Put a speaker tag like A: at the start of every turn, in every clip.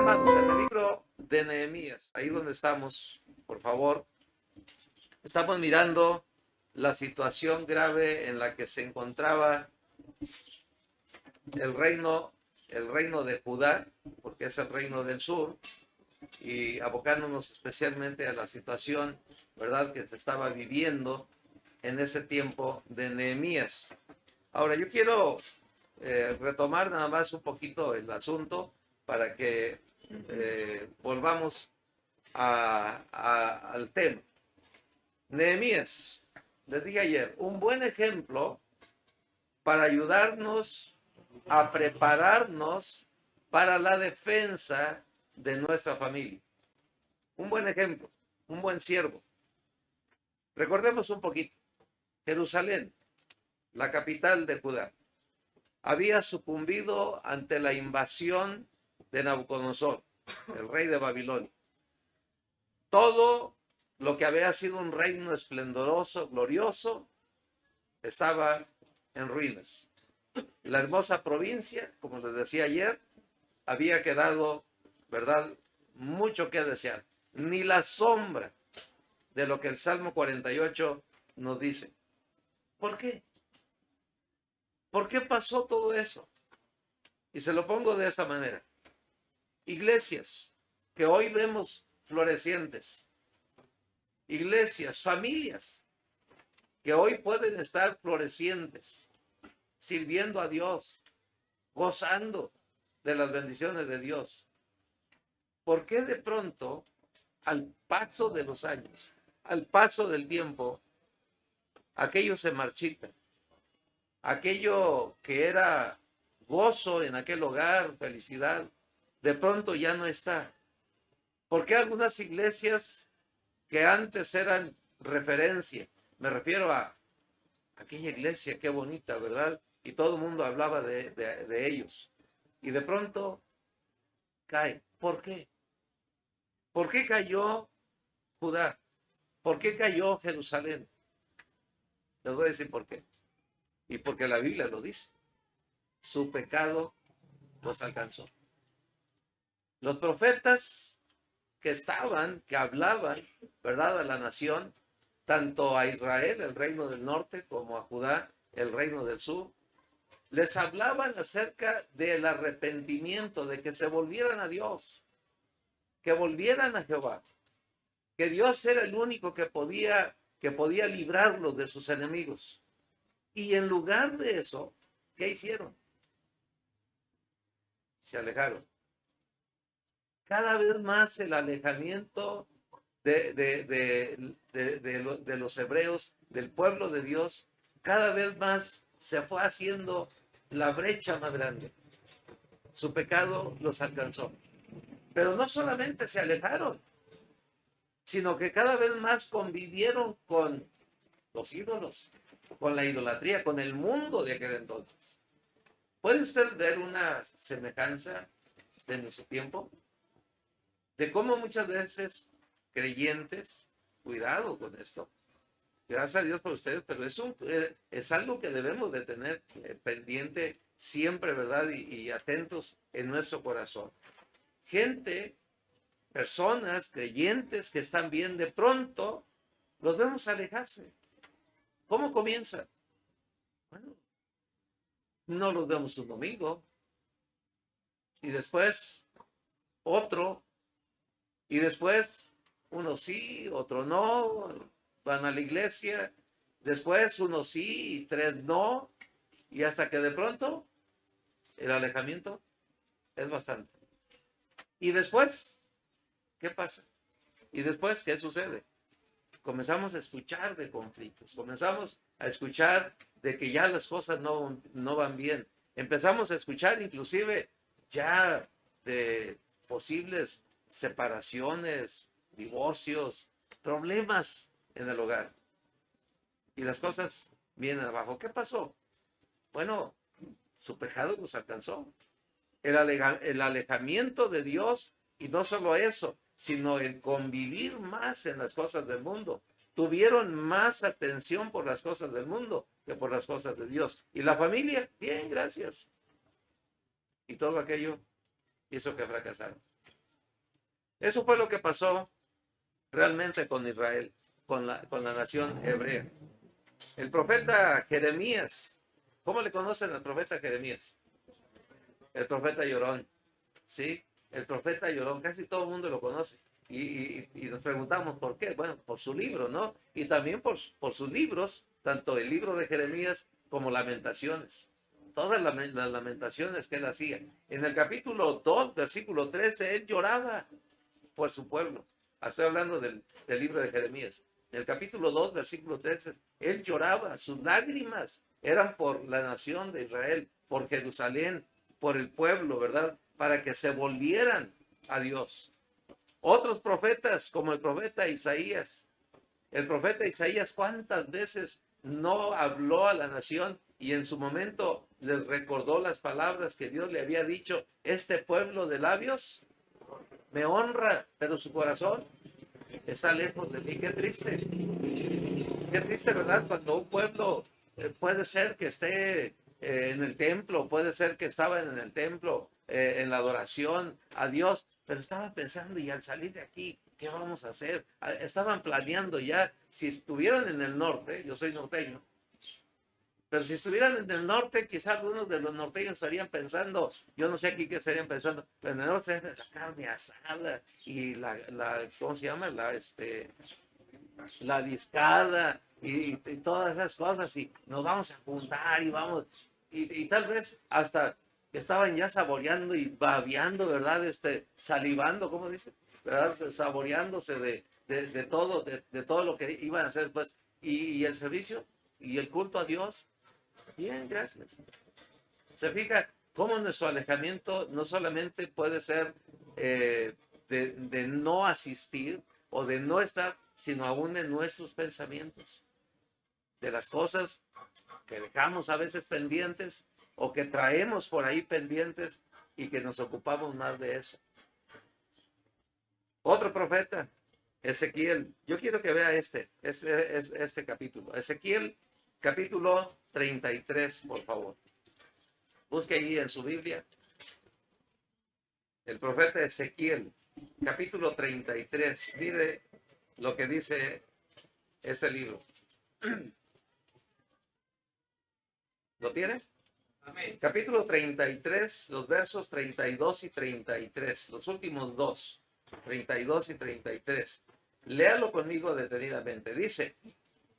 A: hermanos, en el libro de Nehemías, ahí donde estamos, por favor, estamos mirando la situación grave en la que se encontraba el reino, el reino de Judá, porque es el reino del sur, y abocándonos especialmente a la situación, ¿verdad?, que se estaba viviendo en ese tiempo de Nehemías. Ahora, yo quiero retomar nada más un poquito el asunto para que volvamos al tema. Nehemías, les dije ayer, un buen ejemplo para ayudarnos a prepararnos para la defensa de nuestra familia. Un buen ejemplo, un buen siervo. Recordemos un poquito. Jerusalén, la capital de Judá, había sucumbido ante la invasión de Nabucodonosor, el rey de Babilonia. Todo lo que había sido un reino esplendoroso, glorioso, estaba en ruinas. La hermosa provincia, como les decía ayer, había quedado, ¿verdad?, mucho que desear. Ni la sombra de lo que el Salmo 48 nos dice. ¿Por qué? ¿Por qué pasó todo eso? Y se lo pongo de esta manera. Iglesias que hoy vemos florecientes, iglesias, familias que hoy pueden estar florecientes, sirviendo a Dios, gozando de las bendiciones de Dios. ¿Por qué de pronto, al paso de los años, al paso del tiempo, aquello se marchita? Aquello que era gozo en aquel hogar, felicidad, de pronto ya no está. ¿Por qué algunas iglesias que antes eran referencia? Me refiero a aquella iglesia, qué bonita, ¿verdad? Y todo el mundo hablaba de ellos. Y de pronto cae. ¿Por qué? ¿Por qué cayó Judá? ¿Por qué cayó Jerusalén? Les voy a decir por qué. Y porque la Biblia lo dice. Su pecado los alcanzó. Los profetas que estaban, que hablaban, ¿verdad?, a la nación, tanto a Israel, el reino del norte, como a Judá, el reino del sur, les hablaban acerca del arrepentimiento, de que se volvieran a Dios, que volvieran a Jehová, que Dios era el único que podía librarlos de sus enemigos. Y en lugar de eso, ¿qué hicieron? Se alejaron. Cada vez más el alejamiento de los hebreos, del pueblo de Dios, cada vez más se fue haciendo la brecha más grande. Su pecado los alcanzó. Pero no solamente se alejaron, sino que cada vez más convivieron con los ídolos, con la idolatría, con el mundo de aquel entonces. ¿Puede usted ver una semejanza de nuestro tiempo? De cómo muchas veces creyentes, cuidado con esto, gracias a Dios por ustedes, pero es algo que debemos de tener pendiente siempre, ¿verdad? Y atentos en nuestro corazón. Gente, personas, creyentes que están bien, de pronto los vemos alejarse. ¿Cómo comienza? Bueno, no los vemos un domingo y después otro y después uno sí, otro no, van a la iglesia, después uno sí y tres no, y hasta que de pronto el alejamiento es bastante. Y después, ¿qué pasa? Y después, ¿qué sucede? Comenzamos a escuchar de conflictos, comenzamos a escuchar de que ya las cosas no van bien. Empezamos a escuchar inclusive ya de posibles separaciones, divorcios, problemas en el hogar. Y las cosas vienen abajo. ¿Qué pasó? Bueno, su pecado los alcanzó. El alejamiento de Dios, y no solo eso, sino el convivir más en las cosas del mundo. Tuvieron más atención por las cosas del mundo que por las cosas de Dios. Y la familia, bien, gracias. Y todo aquello hizo que fracasaran. Eso fue lo que pasó realmente con Israel, con la nación hebrea. El profeta Jeremías, ¿cómo le conocen al profeta Jeremías? El profeta llorón, ¿sí? El profeta llorón, casi todo el mundo lo conoce. Y nos preguntamos por qué. Bueno, por su libro, ¿no? Y también por sus libros, tanto el libro de Jeremías como Lamentaciones. Todas las lamentaciones que él hacía. En el capítulo 2, versículo 13, él lloraba por su pueblo. Estoy hablando del libro de Jeremías. En el capítulo 2, versículo 13, él lloraba, sus lágrimas eran por la nación de Israel, por Jerusalén, por el pueblo, ¿verdad? Para que se volvieran a Dios. Otros profetas, como el profeta Isaías. El profeta Isaías, ¿cuántas veces no habló a la nación y en su momento les recordó las palabras que Dios le había dicho? Este pueblo de labios me honra, pero su corazón está lejos de mí. Qué triste, ¿verdad? Cuando un pueblo puede ser que esté en el templo, puede ser que estaba en el templo, en la adoración a Dios, pero estaban pensando, y al salir de aquí, ¿qué vamos a hacer? Estaban planeando ya, si estuvieran en el norte, yo soy norteño, pero si estuvieran en el norte, quizá algunos de los norteños estarían pensando, yo no sé aquí qué estarían pensando, pero en el norte la carne asada y ¿cómo se llama? La discada y todas esas cosas, y nos vamos a juntar y vamos, y tal vez hasta estaban ya saboreando y babeando, ¿verdad? Salivando, ¿cómo dice? ¿Verdad? Saboreándose de todo lo que iban a hacer después. Y el servicio y el culto a Dios, bien, gracias. Se fija cómo nuestro alejamiento no solamente puede ser de no asistir o de no estar, sino aún en nuestros pensamientos, de las cosas que dejamos a veces pendientes o que traemos por ahí pendientes y que nos ocupamos más de eso. Otro profeta, Ezequiel. Yo quiero que vea este capítulo. Ezequiel, capítulo 33, por favor. Busque ahí en su Biblia. El profeta Ezequiel, capítulo 33. Mire lo que dice este libro. ¿Lo tiene? Amén. Capítulo 33, los versos 32 y 33, los últimos dos, 32 y 33. Léalo conmigo detenidamente. Dice,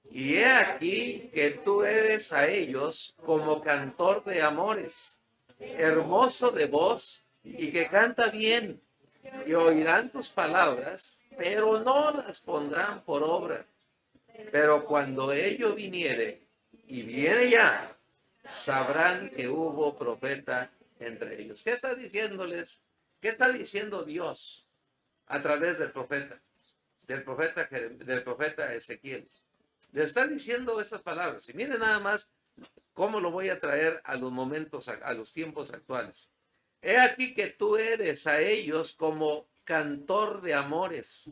A: y he aquí que tú eres a ellos como cantor de amores, hermoso de voz y que canta bien, y oirán tus palabras, pero no las pondrán por obra. Pero cuando ello viniere, y viene ya, sabrán que hubo profeta entre ellos. ¿Qué está diciéndoles? ¿Qué está diciendo Dios a través del profeta? Del profeta Ezequiel. Le está diciendo estas palabras. Y miren nada más cómo lo voy a traer a los momentos, a los tiempos actuales. He aquí que tú eres a ellos como cantor de amores.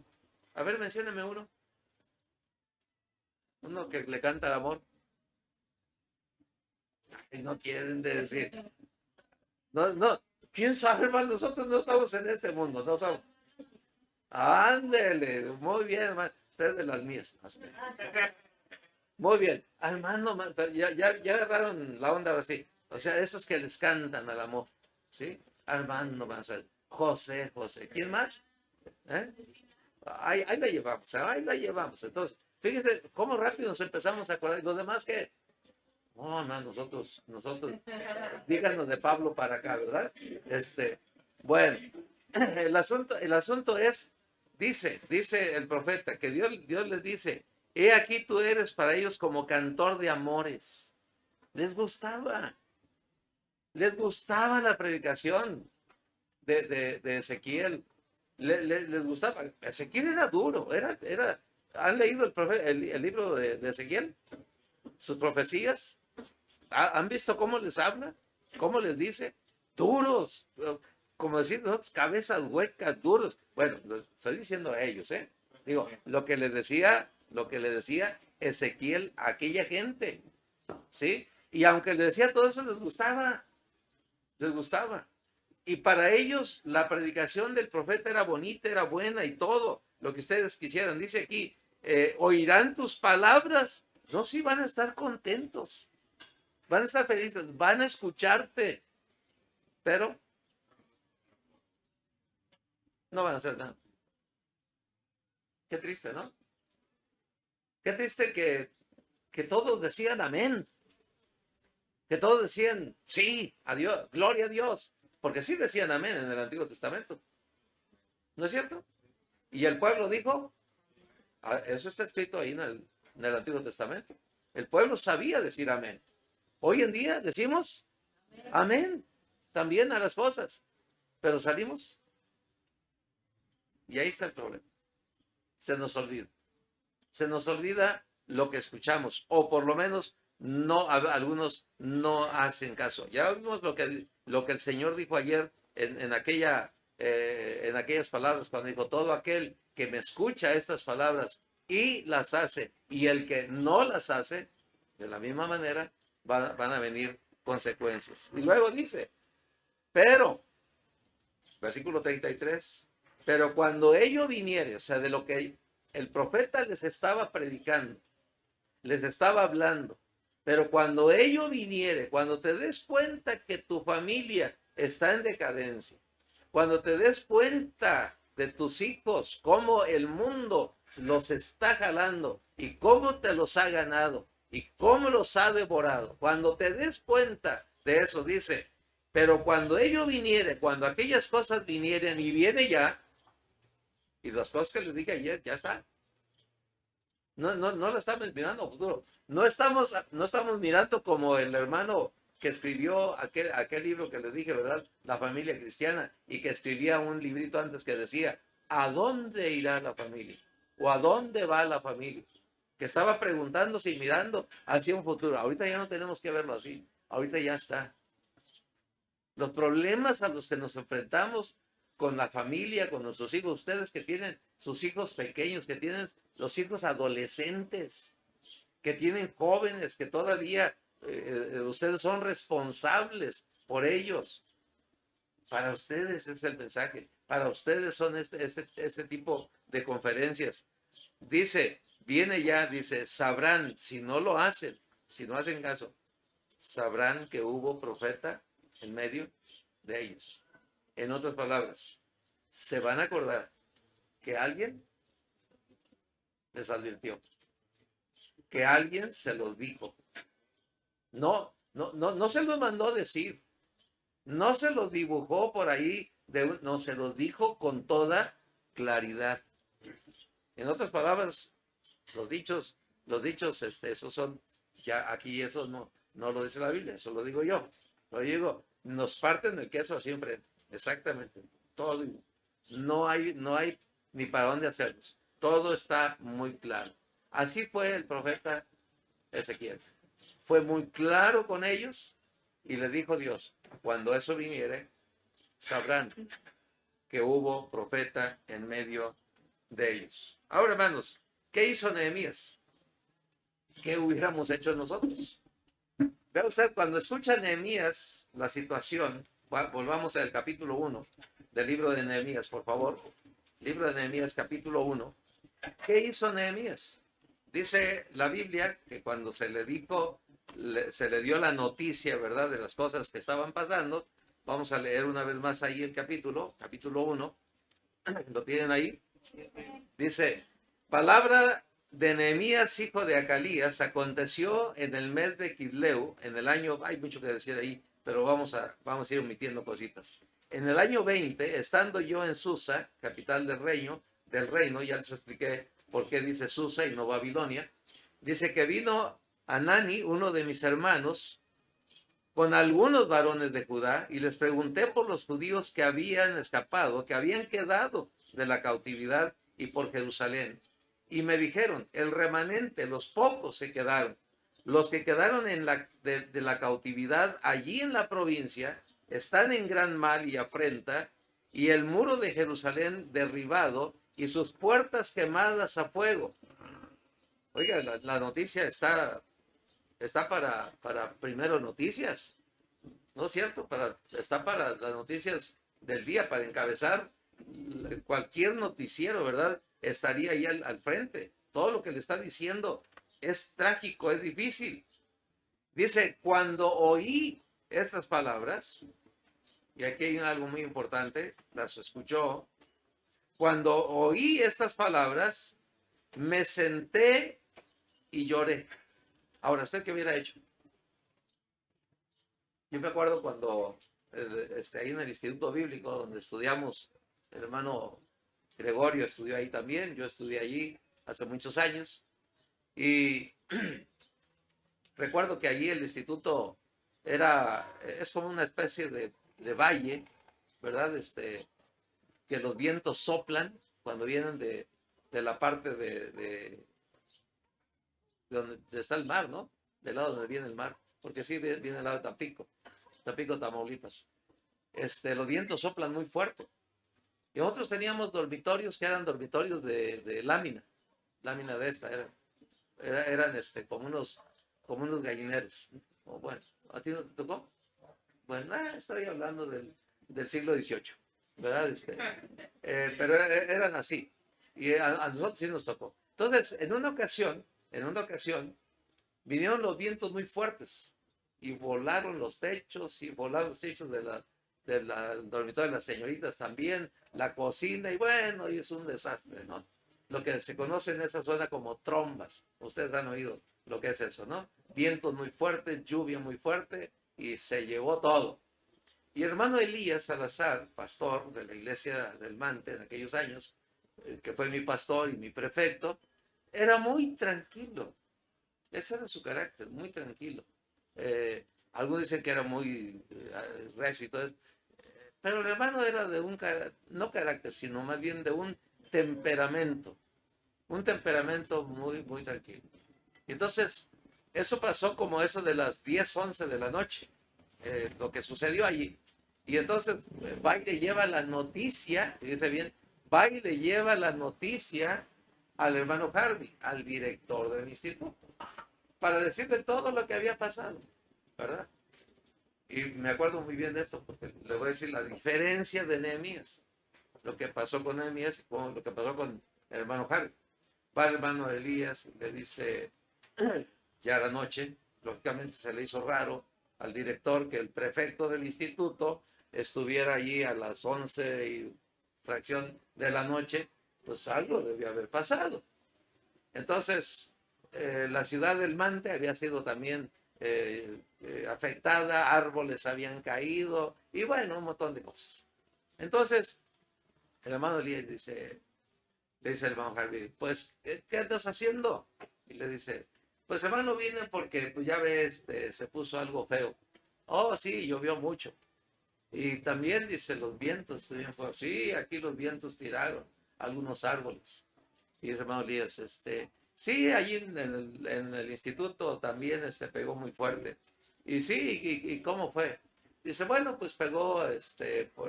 A: A ver, mencióname uno. Uno que le canta el amor. Y no quieren decir. No, no. ¿Quién sabe, hermano? Nosotros no estamos en este mundo. No somos. Ándele. Muy bien, hermano. Usted de las mías. Muy bien. Hermano, ya agarraron la onda así. O sea, esos que les cantan al amor. ¿Sí? Armando Mansell. José. ¿Quién más? ¿Eh? Ahí la llevamos, ahí la llevamos. Entonces, fíjense cómo rápido nos empezamos a acordar. Los demás que, no, nosotros, díganos de Pablo para acá, ¿verdad? Bueno, el asunto es, dice el profeta, que Dios les dice, he aquí tú eres para ellos como cantor de amores. Les gustaba la predicación de Ezequiel. Les gustaba. Ezequiel era duro, ¿han leído el libro de Ezequiel? Sus profecías. ¿Han visto cómo les habla? ¿Cómo les dice? Duros, como decir nosotros, cabezas huecas, duros. Bueno, lo estoy diciendo a ellos, ¿eh? Digo, lo que le decía Ezequiel a aquella gente, ¿sí? Y aunque le decía todo eso, les gustaba. Y para ellos la predicación del profeta era bonita, era buena y todo lo que ustedes quisieran. Dice aquí, oirán tus palabras. No, sí van a estar contentos, van a estar felices, van a escucharte, pero no van a hacer nada. Qué triste, ¿no? Qué triste que todos decían amén, que todos decían sí, a Dios, gloria a Dios, porque sí decían amén en el Antiguo Testamento, ¿no es cierto? Y el pueblo dijo, eso está escrito ahí en el Antiguo Testamento. El pueblo sabía decir amén. Hoy en día decimos amén también a las cosas, pero salimos y ahí está el problema. Se nos olvida. Se nos olvida lo que escuchamos, o por lo menos no, algunos no hacen caso. Ya vimos lo que el Señor dijo ayer en aquellas palabras, cuando dijo, todo aquel que me escucha estas palabras y las hace, y el que no las hace, de la misma manera van a venir consecuencias. Y luego dice, pero, versículo 33, pero cuando ello viniere, o sea, de lo que el profeta les estaba predicando, les estaba hablando, pero cuando ello viniere, cuando te des cuenta que tu familia está en decadencia, cuando te des cuenta de tus hijos, cómo el mundo los está jalando y cómo te los ha ganado y cómo los ha devorado, cuando te des cuenta de eso, dice, pero cuando ello viniere, cuando aquellas cosas vinieren y viene ya, y las cosas que les dije ayer ya están. No la estamos mirando a futuro. No estamos mirando como el hermano que escribió aquel libro que les dije, ¿verdad? La familia cristiana, y que escribía un librito antes que decía, ¿a dónde irá la familia? ¿O a dónde va la familia? Que estaba preguntándose y mirando hacia un futuro. Ahorita ya no tenemos que verlo así. Ahorita ya está. Los problemas a los que nos enfrentamos con la familia, con nuestros hijos, ustedes que tienen sus hijos pequeños, que tienen los hijos adolescentes, que tienen jóvenes, que todavía ustedes son responsables por ellos. Para ustedes es el mensaje, para ustedes son este tipo de conferencias. Dice, viene ya, dice, sabrán, si no lo hacen, si no hacen caso, sabrán que hubo profeta en medio de ellos. En otras palabras, se van a acordar que alguien les advirtió, que alguien se los dijo. No se los mandó decir, no se los dibujó por ahí, no se los dijo con toda claridad. En otras palabras, los dichos, esos son, ya aquí eso no lo dice la Biblia, eso lo digo yo. Lo digo, nos parten el queso así enfrente, exactamente, todo. No hay ni para dónde hacerlos. Todo está muy claro. Así fue el profeta Ezequiel. Fue muy claro con ellos y le dijo Dios, cuando eso viniere, sabrán que hubo profeta en medio de ellos. Ahora, hermanos, ¿qué hizo Nehemías? ¿Qué hubiéramos hecho nosotros? Vea usted, cuando escucha Nehemías la situación, volvamos al capítulo 1 del libro de Nehemías, por favor. Libro de Nehemías, capítulo 1. ¿Qué hizo Nehemías? Dice la Biblia que cuando se le dio la noticia, ¿verdad?, de las cosas que estaban pasando. Vamos a leer una vez más ahí el capítulo 1. ¿Lo tienen ahí? Dice, palabra de Nehemías, hijo de Acalías, aconteció en el mes de Quisleu, en el año, hay mucho que decir ahí, pero vamos a ir omitiendo cositas. En el año 20, estando yo en Susa, capital del reino, ya les expliqué por qué dice Susa y no Babilonia, dice que vino Anani, uno de mis hermanos, con algunos varones de Judá, y les pregunté por los judíos que habían escapado, que habían quedado de la cautividad y por Jerusalén. Y me dijeron, el remanente, los pocos que quedaron, los que quedaron de la cautividad allí en la provincia, están en gran mal y afrenta, y el muro de Jerusalén derribado, y sus puertas quemadas a fuego. Oiga, la noticia está para primero noticias. ¿no es cierto? Está para las noticias del día, para encabezar cualquier noticiero, ¿verdad? Estaría ahí al frente. Todo lo que le está diciendo es trágico, es difícil. Dice, cuando oí estas palabras, y aquí hay algo muy importante, las escuchó, cuando oí estas palabras, me senté y lloré. Ahora, ¿usted qué hubiera hecho? Yo me acuerdo cuando ahí en el Instituto Bíblico, donde estudiamos, el hermano Gregorio estudió ahí también, yo estudié allí hace muchos años, y recuerdo que allí el instituto es como una especie de valle, ¿verdad? Que los vientos soplan cuando vienen de la parte de donde está el mar, ¿no? Del lado donde viene el mar, porque sí viene el lado de Tampico, Tampico, Tamaulipas. Los vientos soplan muy fuerte. Y nosotros teníamos dormitorios que eran dormitorios de lámina de esta, eran como unos gallineros. O bueno, ¿a ti no te tocó? Bueno, estoy hablando del siglo XVIII, ¿verdad? Pero eran así. Y a nosotros sí nos tocó. Entonces, en una ocasión, vinieron los vientos muy fuertes y volaron los techos y volaron los techos del dormitorio de las señoritas también, la cocina y bueno, y es un desastre, ¿no? Lo que se conoce en esa zona como trombas. Ustedes han oído lo que es eso, ¿no? Vientos muy fuertes, lluvia muy fuerte y se llevó todo. Y el hermano Elías Salazar, pastor de la iglesia del Mante en aquellos años, que fue mi pastor y mi prefecto, era muy tranquilo. Ese era su carácter, muy tranquilo. Algunos dicen que era muy recio y todo eso. Pero el hermano era de no carácter, sino más bien de un temperamento muy, muy tranquilo. Entonces, eso pasó como eso de las 10 11 de la noche, lo que sucedió allí. Y entonces va y le lleva la noticia, fíjese bien, va y le lleva la noticia al hermano Harvey, al director del instituto, para decirle todo lo que había pasado, ¿verdad? Y me acuerdo muy bien de esto, porque le voy a decir la diferencia de Nehemías, lo que pasó con Nehemías y lo que pasó con el hermano Harvey. Va el hermano Elías y le dice, ya la noche, lógicamente se le hizo raro al director que el prefecto del instituto estuviera allí a las 11 y fracción de la noche, pues algo debió haber pasado. Entonces, la ciudad del Mante había sido también afectada, árboles habían caído y bueno, un montón de cosas. Entonces, el hermano Elías le dice el hermano Harvey, pues, ¿qué andas haciendo? Y le dice, pues hermano, vine porque, pues ya ves, se puso algo feo. Oh, sí, llovió mucho. Y también, dice, los vientos también fue, sí, aquí los vientos tiraron algunos árboles. Y dice hermano Elías, sí, allí en el instituto también pegó muy fuerte. Y sí, ¿y cómo fue? Dice, bueno, pues pegó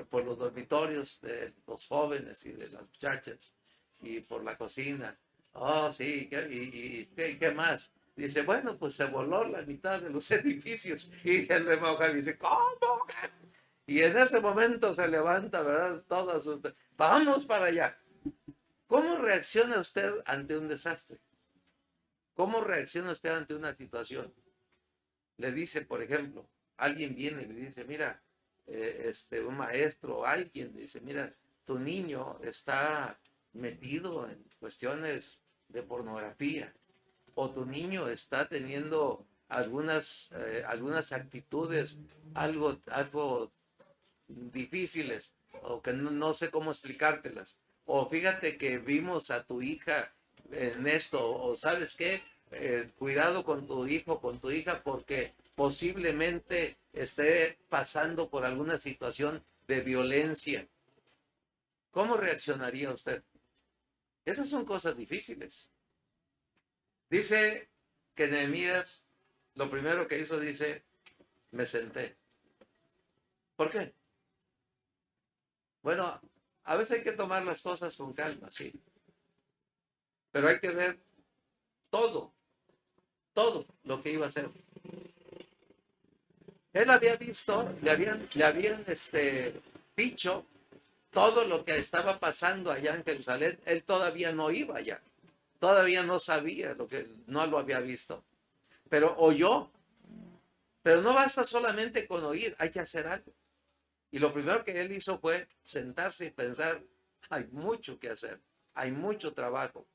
A: por los dormitorios de los jóvenes y de las muchachas y por la cocina. Oh, sí, ¿qué más? Dice, bueno, pues se voló la mitad de los edificios. Y el hermano Javi dice, ¿cómo? Y en ese momento se levanta, ¿verdad? Todas ustedes, vamos para allá. ¿Cómo reacciona usted ante un desastre? ¿Cómo reacciona usted ante una situación? Le dice, por ejemplo, alguien viene y le dice, mira, un maestro o alguien dice, mira, tu niño está metido en cuestiones de pornografía o tu niño está teniendo algunas actitudes algo difíciles o que no sé cómo explicártelas. O fíjate que vimos a tu hija en esto, o sabes qué, cuidado con tu hijo, con tu hija, porque posiblemente esté pasando por alguna situación de violencia. ¿Cómo reaccionaría usted? Esas son cosas difíciles. Dice que Nehemías, lo primero que hizo, dice, me senté. ¿Por qué? Bueno, a veces hay que tomar las cosas con calma, sí, pero hay que ver todo, todo lo que iba a hacer. Él había visto, le habían dicho todo lo que estaba pasando allá en Jerusalén. Él todavía no iba allá, todavía no sabía lo que, no lo había visto, pero oyó. Pero no basta solamente con oír, hay que hacer algo. Y lo primero que él hizo fue sentarse y pensar, hay mucho que hacer, hay mucho trabajo.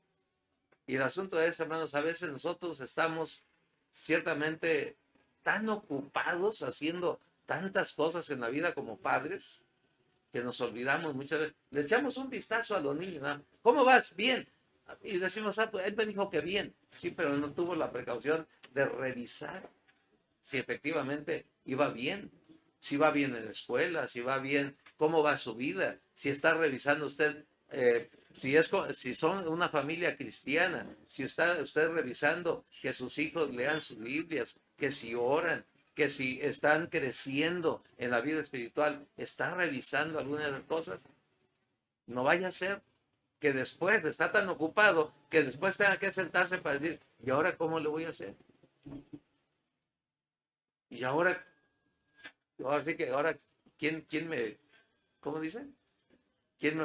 A: Y el asunto es, hermanos, a veces nosotros estamos ciertamente tan ocupados haciendo tantas cosas en la vida como padres, que nos olvidamos muchas veces. Le echamos un vistazo a los niños, ¿no? ¿Cómo vas? Bien. Y decimos, ah, pues él me dijo que bien. Sí, pero no tuvo la precaución de revisar si efectivamente iba bien, si va bien en la escuela, si va bien, cómo va su vida, si está revisando usted, si son una familia cristiana, si está usted revisando que sus hijos lean sus Biblias, que si oran, que si están creciendo en la vida espiritual, está revisando algunas de las cosas. No vaya a ser que después está tan ocupado que después tenga que sentarse para decir, ¿y ahora cómo le voy a hacer? Y ahora sí que ahora, ¿quién me, cómo dice? ¿Quién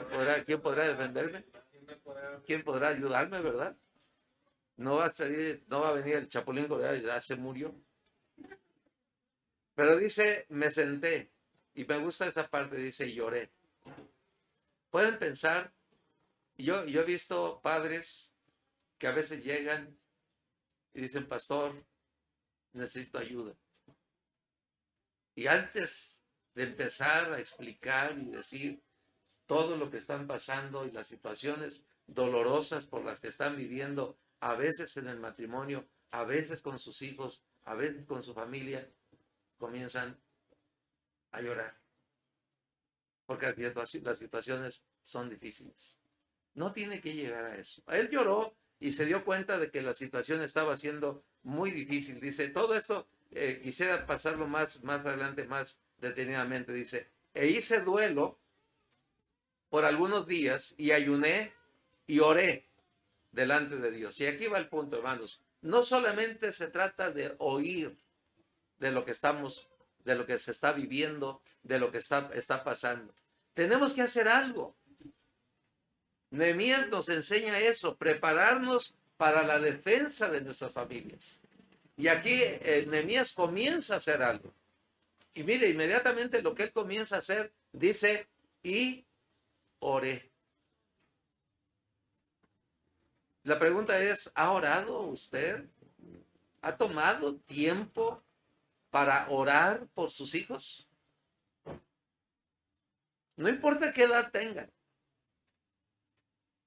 A: podrá defenderme? ¿Quién podrá ayudarme, verdad? No va a salir, no va a venir el Chapulín Colorado, ya se murió. Pero dice, me senté, y me gusta esa parte, dice, lloré. Pueden pensar, yo he visto padres que a veces llegan y dicen, pastor, necesito ayuda. Y antes de empezar a explicar y decir todo lo que están pasando y las situaciones dolorosas por las que están viviendo, a veces en el matrimonio, a veces con sus hijos, a veces con su familia, comienzan a llorar, porque las situaciones son difíciles. No tiene que llegar a eso. Él lloró y se dio cuenta de que la situación estaba siendo muy difícil. Dice, todo esto quisiera pasarlo más adelante, más detenidamente. Dice, e hice duelo por algunos días y ayuné y oré delante de Dios. Y aquí va el punto, hermanos. No solamente se trata de oír de lo que estamos, de lo que se está viviendo, de lo que está pasando. Tenemos que hacer algo. Nehemías nos enseña eso, prepararnos para la defensa de nuestras familias. Y aquí Nehemías comienza a hacer algo. Y mire, inmediatamente lo que él comienza a hacer, dice, y oré. La pregunta es, ¿ha orado usted? ¿Ha tomado tiempo para orar por sus hijos? No importa qué edad tengan.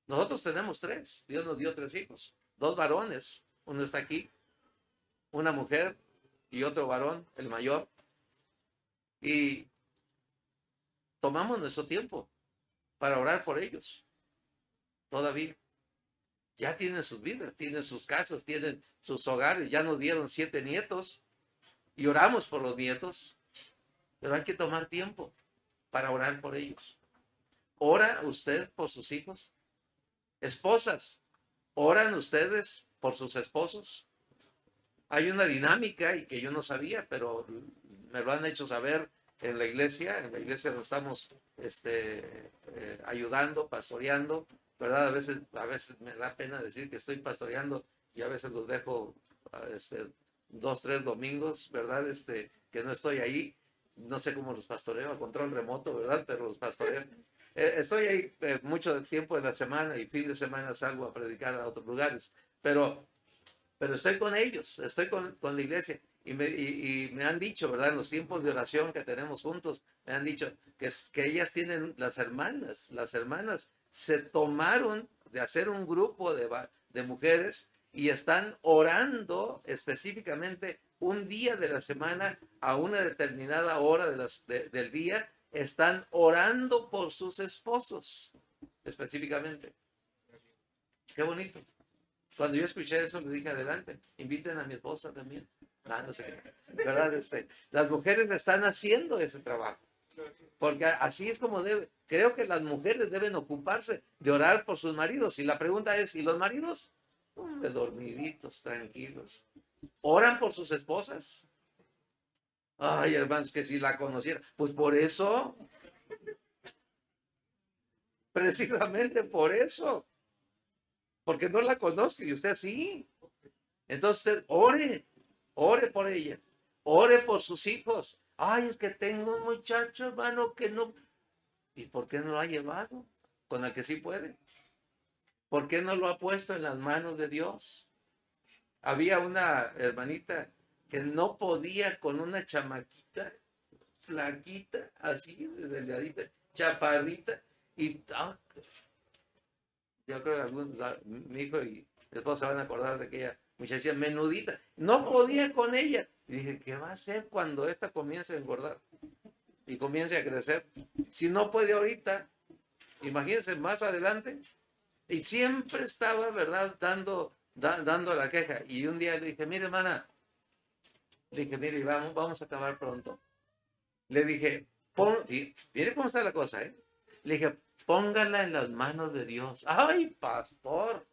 A: Nosotros tenemos tres. Dios nos dio tres hijos. Dos varones. Uno está aquí. Una mujer y otro varón, el mayor. Y tomamos nuestro tiempo para orar por ellos. Todavía. Ya tienen sus vidas, tienen sus casas, tienen sus hogares. Ya nos dieron 7 nietos. Y oramos por los nietos. Pero hay que tomar tiempo para orar por ellos. ¿Ora usted por sus hijos? Esposas, ¿oran ustedes por sus esposos? Hay una dinámica y que yo no sabía, pero me lo han hecho saber en la iglesia. En la iglesia nos estamos ayudando, pastoreando, ¿verdad? A veces me da pena decir que estoy pastoreando y a veces los dejo 2, 3 domingos, ¿verdad? Que no estoy ahí. No sé cómo los pastoreo a control remoto, ¿verdad? Pero los pastoreo. Estoy ahí mucho tiempo de la semana y fin de semana salgo a predicar a otros lugares, pero estoy con ellos, estoy con la iglesia y me han dicho, ¿verdad? En los tiempos de oración que tenemos juntos, me han dicho que ellas tienen, las hermanas se tomaron de hacer un grupo de mujeres y están orando específicamente un día de la semana a una determinada hora del día, están orando por sus esposos específicamente. Qué bonito. Cuando yo escuché eso, le dije, adelante, inviten a mi esposa también. Ah, no sé qué. ¿Verdad? Las mujeres están haciendo ese trabajo. Porque así es como debe. Creo que las mujeres deben ocuparse de orar por sus maridos. Y la pregunta es, ¿y los maridos? Dormiditos, tranquilos. ¿Oran por sus esposas? Ay, hermanos, que si la conociera, pues por eso, precisamente por eso, porque no la conozco y usted sí. Entonces usted ore por ella, ore por sus hijos. Ay, es que tengo un muchacho, hermano, que no. ¿Y por qué no lo ha llevado con el que sí puede? ¿Por qué no lo ha puesto en las manos de Dios? Había una hermanita que no podía con una chamaquita flaquita, así, delgadita, chaparrita, y yo creo que mi hijo y mi esposa van a acordar de aquella muchacha menudita. No podía con ella. Y dije, ¿qué va a hacer cuando esta comience a engordar y comience a crecer? Si no puede ahorita, imagínense más adelante. Y siempre estaba, ¿verdad?, dando la queja. Y un día le dije, mire, hermana, le dije, mire, vamos a acabar pronto. Le dije, y mire cómo está la cosa, ¿eh? Le dije, póngala en las manos de Dios. Ay, pastor,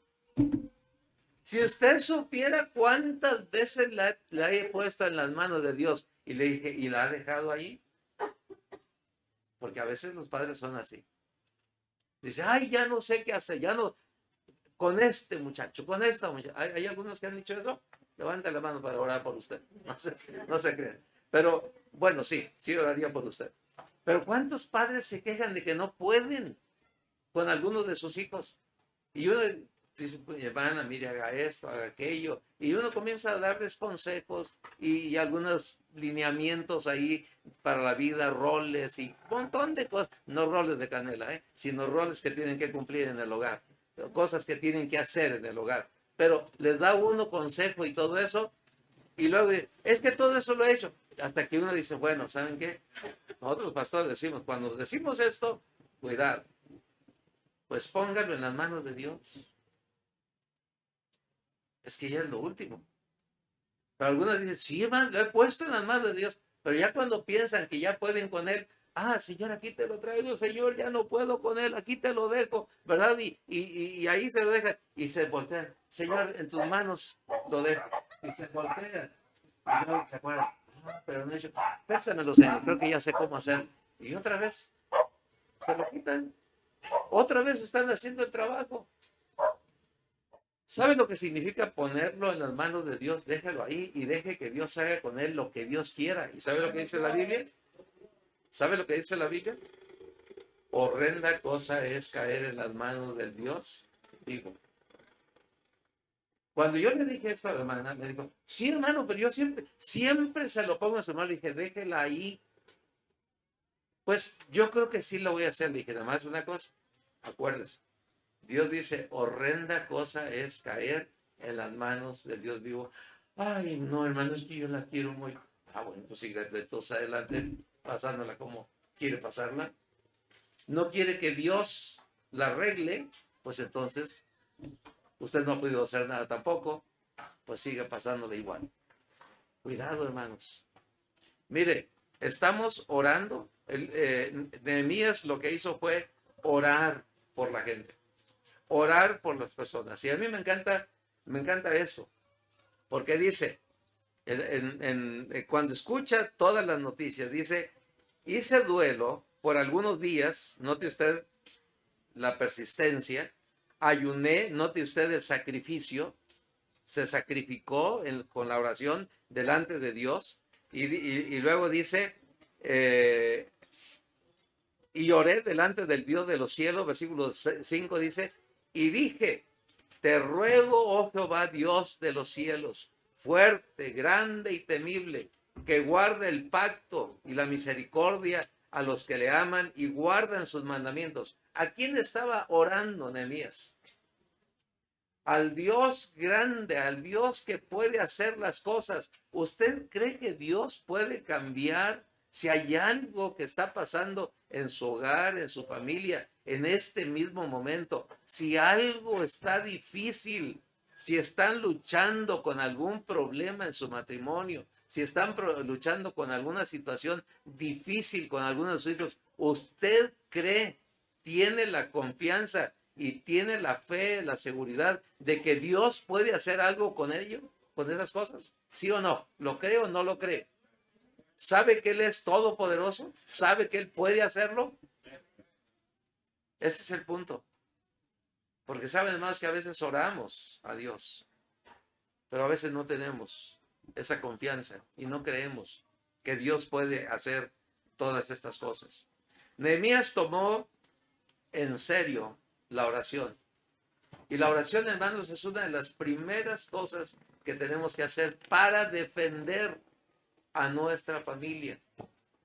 A: si usted supiera cuántas veces la he puesto en las manos de Dios, y le dije, ¿y la ha dejado ahí? Porque a veces los padres son así. Dice, ay, ya no sé qué hacer, ya no, con este muchacho, con esta muchacha. ¿Hay algunos que han dicho eso? Levanta la mano para orar por usted. No se crean. Pero bueno, sí oraría por usted. Pero ¿cuántos padres se quejan de que no pueden con algunos de sus hijos? Y uno dice, pues, hermana, mire, haga esto, haga aquello. Y uno comienza a darles consejos y algunos lineamientos ahí para la vida, roles y un montón de cosas. No roles de canela, sino roles que tienen que cumplir en el hogar. Cosas que tienen que hacer en el hogar. Pero les da uno consejo y todo eso. Y luego, es que todo eso lo he hecho. Hasta que uno dice, bueno, ¿saben qué? Nosotros, pastores, decimos, cuando decimos esto, cuidado. Pues póngalo en las manos de Dios. Es que ya es lo último. Pero algunos dicen, sí, hermano, lo he puesto en las manos de Dios. Pero ya cuando piensan que ya pueden con Él, Señor, aquí te lo traigo, Señor, ya no puedo con Él, aquí te lo dejo, ¿verdad? Y ahí se lo dejan y se voltean. Señor, en tus manos lo dejo. Y se voltean. Y luego se acuerdan, pero no he hecho, préstamelo, Señor, creo que ya sé cómo hacer. Y otra vez se lo quitan. Otra vez están haciendo el trabajo. ¿Sabe lo que significa ponerlo en las manos de Dios? Déjalo ahí y deje que Dios haga con él lo que Dios quiera. ¿Y sabe lo que dice la Biblia? ¿Sabe lo que dice la Biblia? Horrenda cosa es caer en las manos del Dios vivo. Cuando yo le dije esto a la hermana, me dijo, sí, hermano, pero yo siempre se lo pongo en su mano. Le dije, déjela ahí. Pues yo creo que sí lo voy a hacer. Le dije, nada más una cosa, acuérdese. Dios dice, horrenda cosa es caer en las manos del Dios vivo. Ay, no, hermano, es que yo la quiero muy. Bueno, pues siga de todos adelante, pasándola como quiere pasarla. No quiere que Dios la arregle, pues entonces usted no ha podido hacer nada tampoco, pues siga pasándola igual. Cuidado, hermanos. Mire, estamos orando. Nehemías lo que hizo fue orar por la gente. Orar por las personas. Y a mí me encanta eso, porque dice, cuando escucha todas las noticias, dice, hice duelo por algunos días, note usted la persistencia, ayuné, note usted el sacrificio, se sacrificó con la oración delante de Dios, y luego dice, y oré delante del Dios de los cielos, versículo 5 dice, y dije, te ruego, oh Jehová, Dios de los cielos, fuerte, grande y temible, que guarde el pacto y la misericordia a los que le aman y guardan sus mandamientos. ¿A quién estaba orando Nehemías? Al Dios grande, al Dios que puede hacer las cosas. ¿Usted cree que Dios puede cambiar si hay algo que está pasando en su hogar, en su familia, en este mismo momento? Si algo está difícil, si están luchando con algún problema en su matrimonio, si están luchando con alguna situación difícil con algunos de sus hijos, ¿usted cree, tiene la confianza y tiene la fe, la seguridad de que Dios puede hacer algo con ello, con esas cosas? ¿Sí o no? ¿Lo cree o no lo cree? ¿Sabe que Él es todopoderoso? ¿Sabe que Él puede hacerlo? Ese es el punto. Porque saben, hermanos, que a veces oramos a Dios, pero a veces no tenemos esa confianza y no creemos que Dios puede hacer todas estas cosas. Nehemías tomó en serio la oración. Y la oración, hermanos, es una de las primeras cosas que tenemos que hacer para defender a nuestra familia.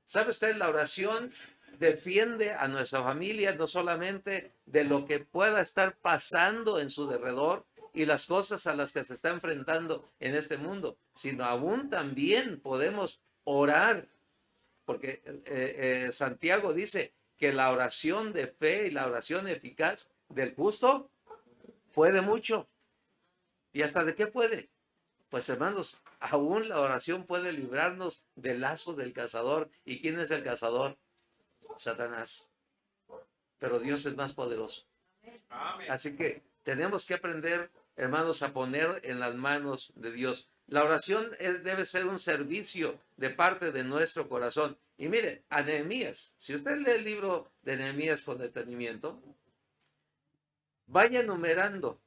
A: ¿Sabe usted? La oración defiende a nuestra familia no solamente de lo que pueda estar pasando en su derredor y las cosas a las que se está enfrentando en este mundo, sino aún también podemos orar, porque Santiago dice que la oración de fe y la oración eficaz del justo puede mucho. ¿Y hasta de qué puede? Pues hermanos, aún la oración puede librarnos del lazo del cazador. ¿Y quién es el cazador? Satanás. Pero Dios es más poderoso. Así que tenemos que aprender, hermanos, a poner en las manos de Dios. La oración debe ser un servicio de parte de nuestro corazón. Y mire, a Nehemías, si usted lee el libro de Nehemías con detenimiento, vaya enumerando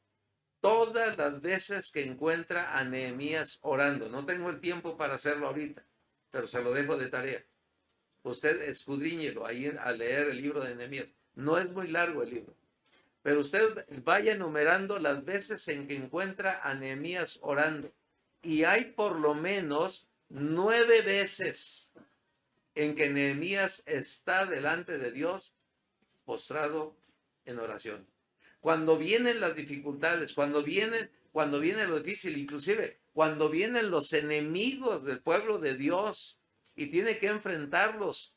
A: todas las veces que encuentra a Nehemías orando. No tengo el tiempo para hacerlo ahorita, pero se lo dejo de tarea. Usted escudriñelo ahí a leer el libro de Nehemías. No es muy largo el libro, pero usted vaya enumerando las veces en que encuentra a Nehemías orando. Y hay por lo menos 9 veces en que Nehemías está delante de Dios postrado en oración. Cuando vienen las dificultades, cuando viene lo difícil, inclusive cuando vienen los enemigos del pueblo de Dios y tiene que enfrentarlos,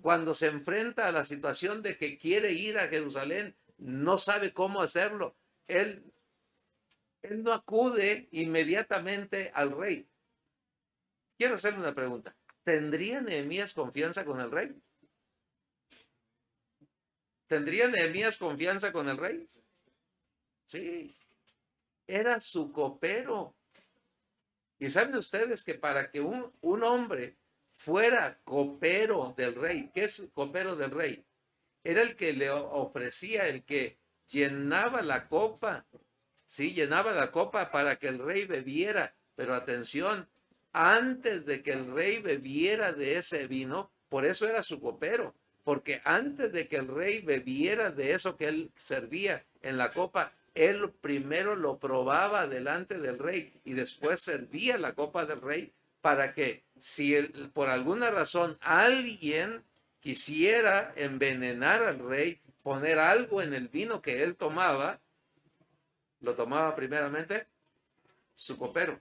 A: cuando se enfrenta a la situación de que quiere ir a Jerusalén, no sabe cómo hacerlo, él no acude inmediatamente al rey. Quiero hacerle una pregunta. ¿Tendría Nehemías confianza con el rey? ¿Tendría Nehemías confianza con el rey? Sí, era su copero. Y saben ustedes que para que un hombre fuera copero del rey, ¿qué es copero del rey? Era el que le ofrecía, el que llenaba la copa, sí, llenaba la copa para que el rey bebiera. Pero atención, antes de que el rey bebiera de ese vino, por eso era su copero, porque antes de que el rey bebiera de eso que él servía en la copa, él primero lo probaba delante del rey y después servía la copa del rey para que si por alguna razón alguien quisiera envenenar al rey, poner algo en el vino que él tomaba, lo tomaba primeramente su copero.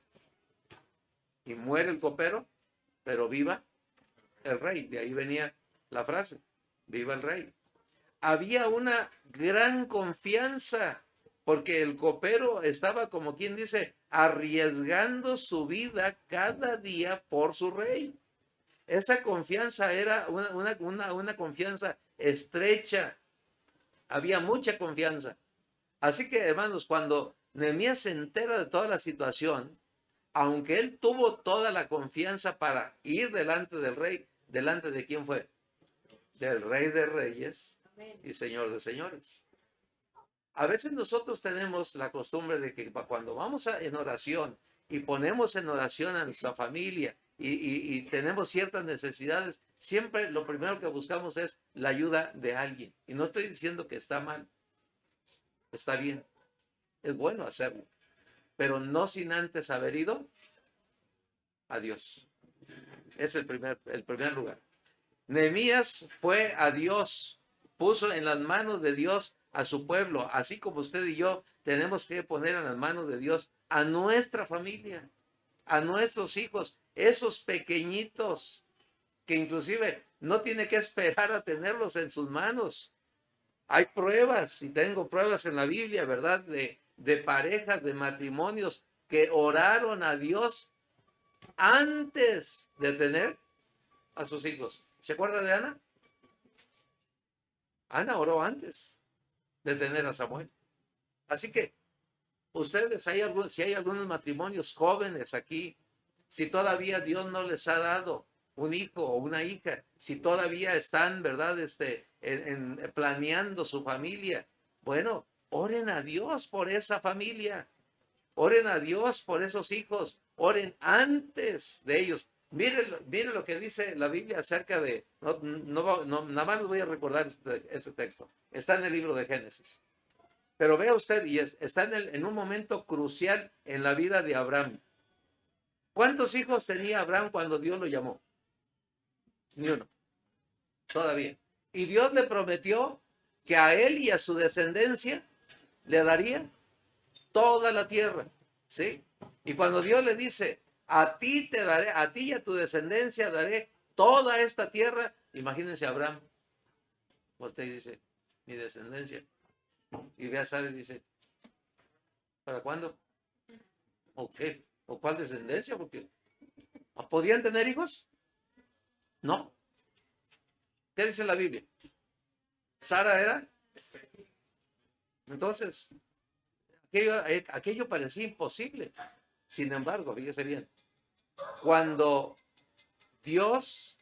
A: Y muere el copero, pero viva el rey. De ahí venía la frase, viva el rey. Había una gran confianza, porque el copero estaba, como quien dice, arriesgando su vida cada día por su rey. Esa confianza era una confianza estrecha. Había mucha confianza. Así que, hermanos, cuando Nehemías se entera de toda la situación, aunque él tuvo toda la confianza para ir delante del rey, ¿delante de quién fue? Del Rey de Reyes y Señor de Señores. A veces nosotros tenemos la costumbre de que cuando vamos en oración y ponemos en oración a nuestra familia y tenemos ciertas necesidades, siempre lo primero que buscamos es la ayuda de alguien. Y no estoy diciendo que está mal, está bien, es bueno hacerlo, pero no sin antes haber ido a Dios. Es el primer lugar. Nehemías fue a Dios, puso en las manos de Dios a su pueblo, así como usted y yo tenemos que poner en las manos de Dios a nuestra familia, a nuestros hijos, esos pequeñitos que inclusive no tiene que esperar a tenerlos en sus manos. Hay pruebas, y tengo pruebas en la Biblia, ¿verdad? De parejas, de matrimonios que oraron a Dios antes de tener a sus hijos. ¿Se acuerda de Ana? Ana oró antes de tener a Samuel. Así que ustedes, si hay algunos matrimonios jóvenes aquí, si todavía Dios no les ha dado un hijo o una hija, si todavía están, ¿verdad? Planeando su familia, bueno, oren a Dios por esa familia, oren a Dios por esos hijos, oren antes de ellos. Mire lo que dice la Biblia acerca de, nada más les voy a recordar este texto, está en el libro de Génesis. Pero vea usted, y está en un momento crucial en la vida de Abraham. ¿Cuántos hijos tenía Abraham cuando Dios lo llamó? Ni uno, todavía. Y Dios le prometió que a él y a su descendencia le daría toda la tierra, ¿sí? Y cuando Dios le dice, a ti te daré, a ti y a tu descendencia daré toda esta tierra, imagínense a Abraham, usted dice, mi descendencia. Y ve a Sara y dice, ¿para cuándo? ¿O qué? ¿O cuál descendencia? Porque ¿podían tener hijos? No. ¿Qué dice la Biblia? Sara era. Entonces, aquello parecía imposible. Sin embargo, fíjese bien, cuando Dios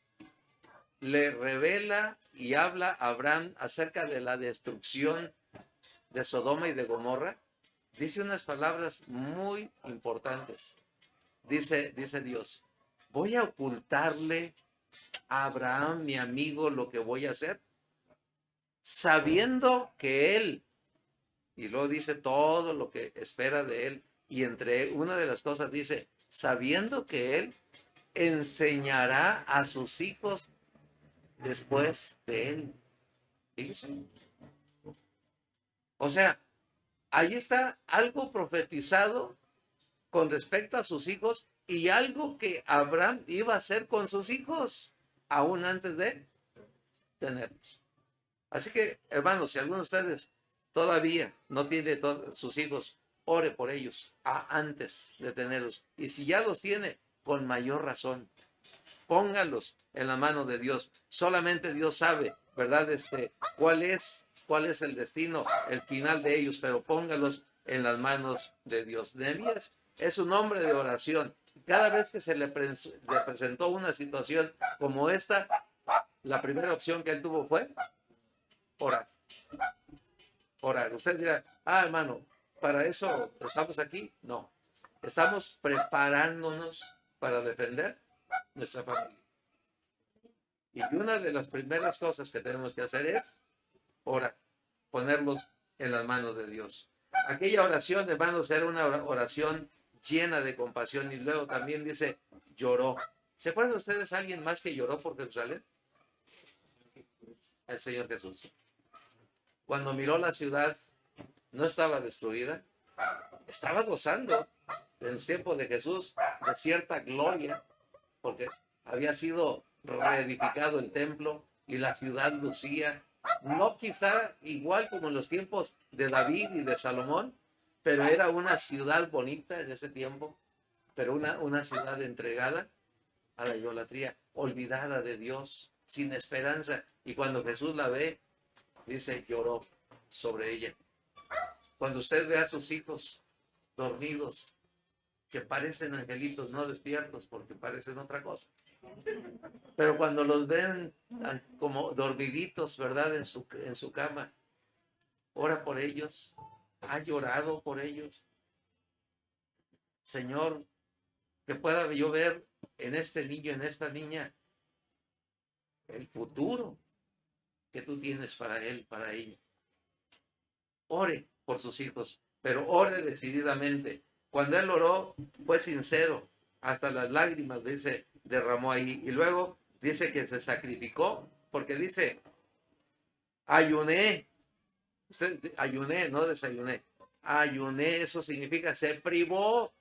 A: le revela y habla a Abraham acerca de la destrucción de Sodoma y de Gomorra, dice unas palabras muy importantes. Dice Dios, voy a ocultarle a Abraham, mi amigo, lo que voy a hacer, sabiendo que él, y luego dice todo lo que espera de él, y entre una de las cosas dice, sabiendo que él enseñará a sus hijos después de él. Fíjense. O sea, ahí está algo profetizado con respecto a sus hijos y algo que Abraham iba a hacer con sus hijos, aún antes de tenerlos. Así que, hermanos, si alguno de ustedes todavía no tiene sus hijos, ore por ellos antes de tenerlos. Y si ya los tiene, con mayor razón, póngalos en la mano de Dios. Solamente Dios sabe, ¿verdad? Cuál es el destino, el final de ellos, pero póngalos en las manos de Dios. Nehemías es un hombre de oración. Cada vez que se le presentó una situación como esta, la primera opción que él tuvo fue orar. Orar. Usted dirá, hermano, ¿para eso estamos aquí? No. Estamos preparándonos para defender nuestra familia. Y una de las primeras cosas que tenemos que hacer es orar, ponerlos en las manos de Dios. Aquella oración, hermanos, era una oración llena de compasión y luego también dice, lloró. ¿Se acuerdan ustedes alguien más que lloró por Jerusalén? El Señor Jesús. Cuando miró la ciudad, no estaba destruida, estaba gozando en los tiempos de Jesús de cierta gloria, porque había sido reedificado el templo y la ciudad lucía, no quizá igual como en los tiempos de David y de Salomón, pero era una ciudad bonita en ese tiempo, pero una ciudad entregada a la idolatría, olvidada de Dios, sin esperanza. Y cuando Jesús la ve, dice, lloró sobre ella. Cuando usted ve a sus hijos dormidos, que parecen angelitos, no despiertos porque parecen otra cosa, pero cuando los ven como dormiditos, ¿verdad? En su cama, ora por ellos, ha llorado por ellos. Señor, que pueda yo ver en este niño, en esta niña, el futuro que tú tienes para él, para ella. Ore por sus hijos, pero ore decididamente. Cuando él oró, fue sincero, hasta las lágrimas, dice, derramó ahí. Y luego dice que se sacrificó, porque dice, ayuné. Ayuné, no desayuné. Ayuné, eso significa, se privó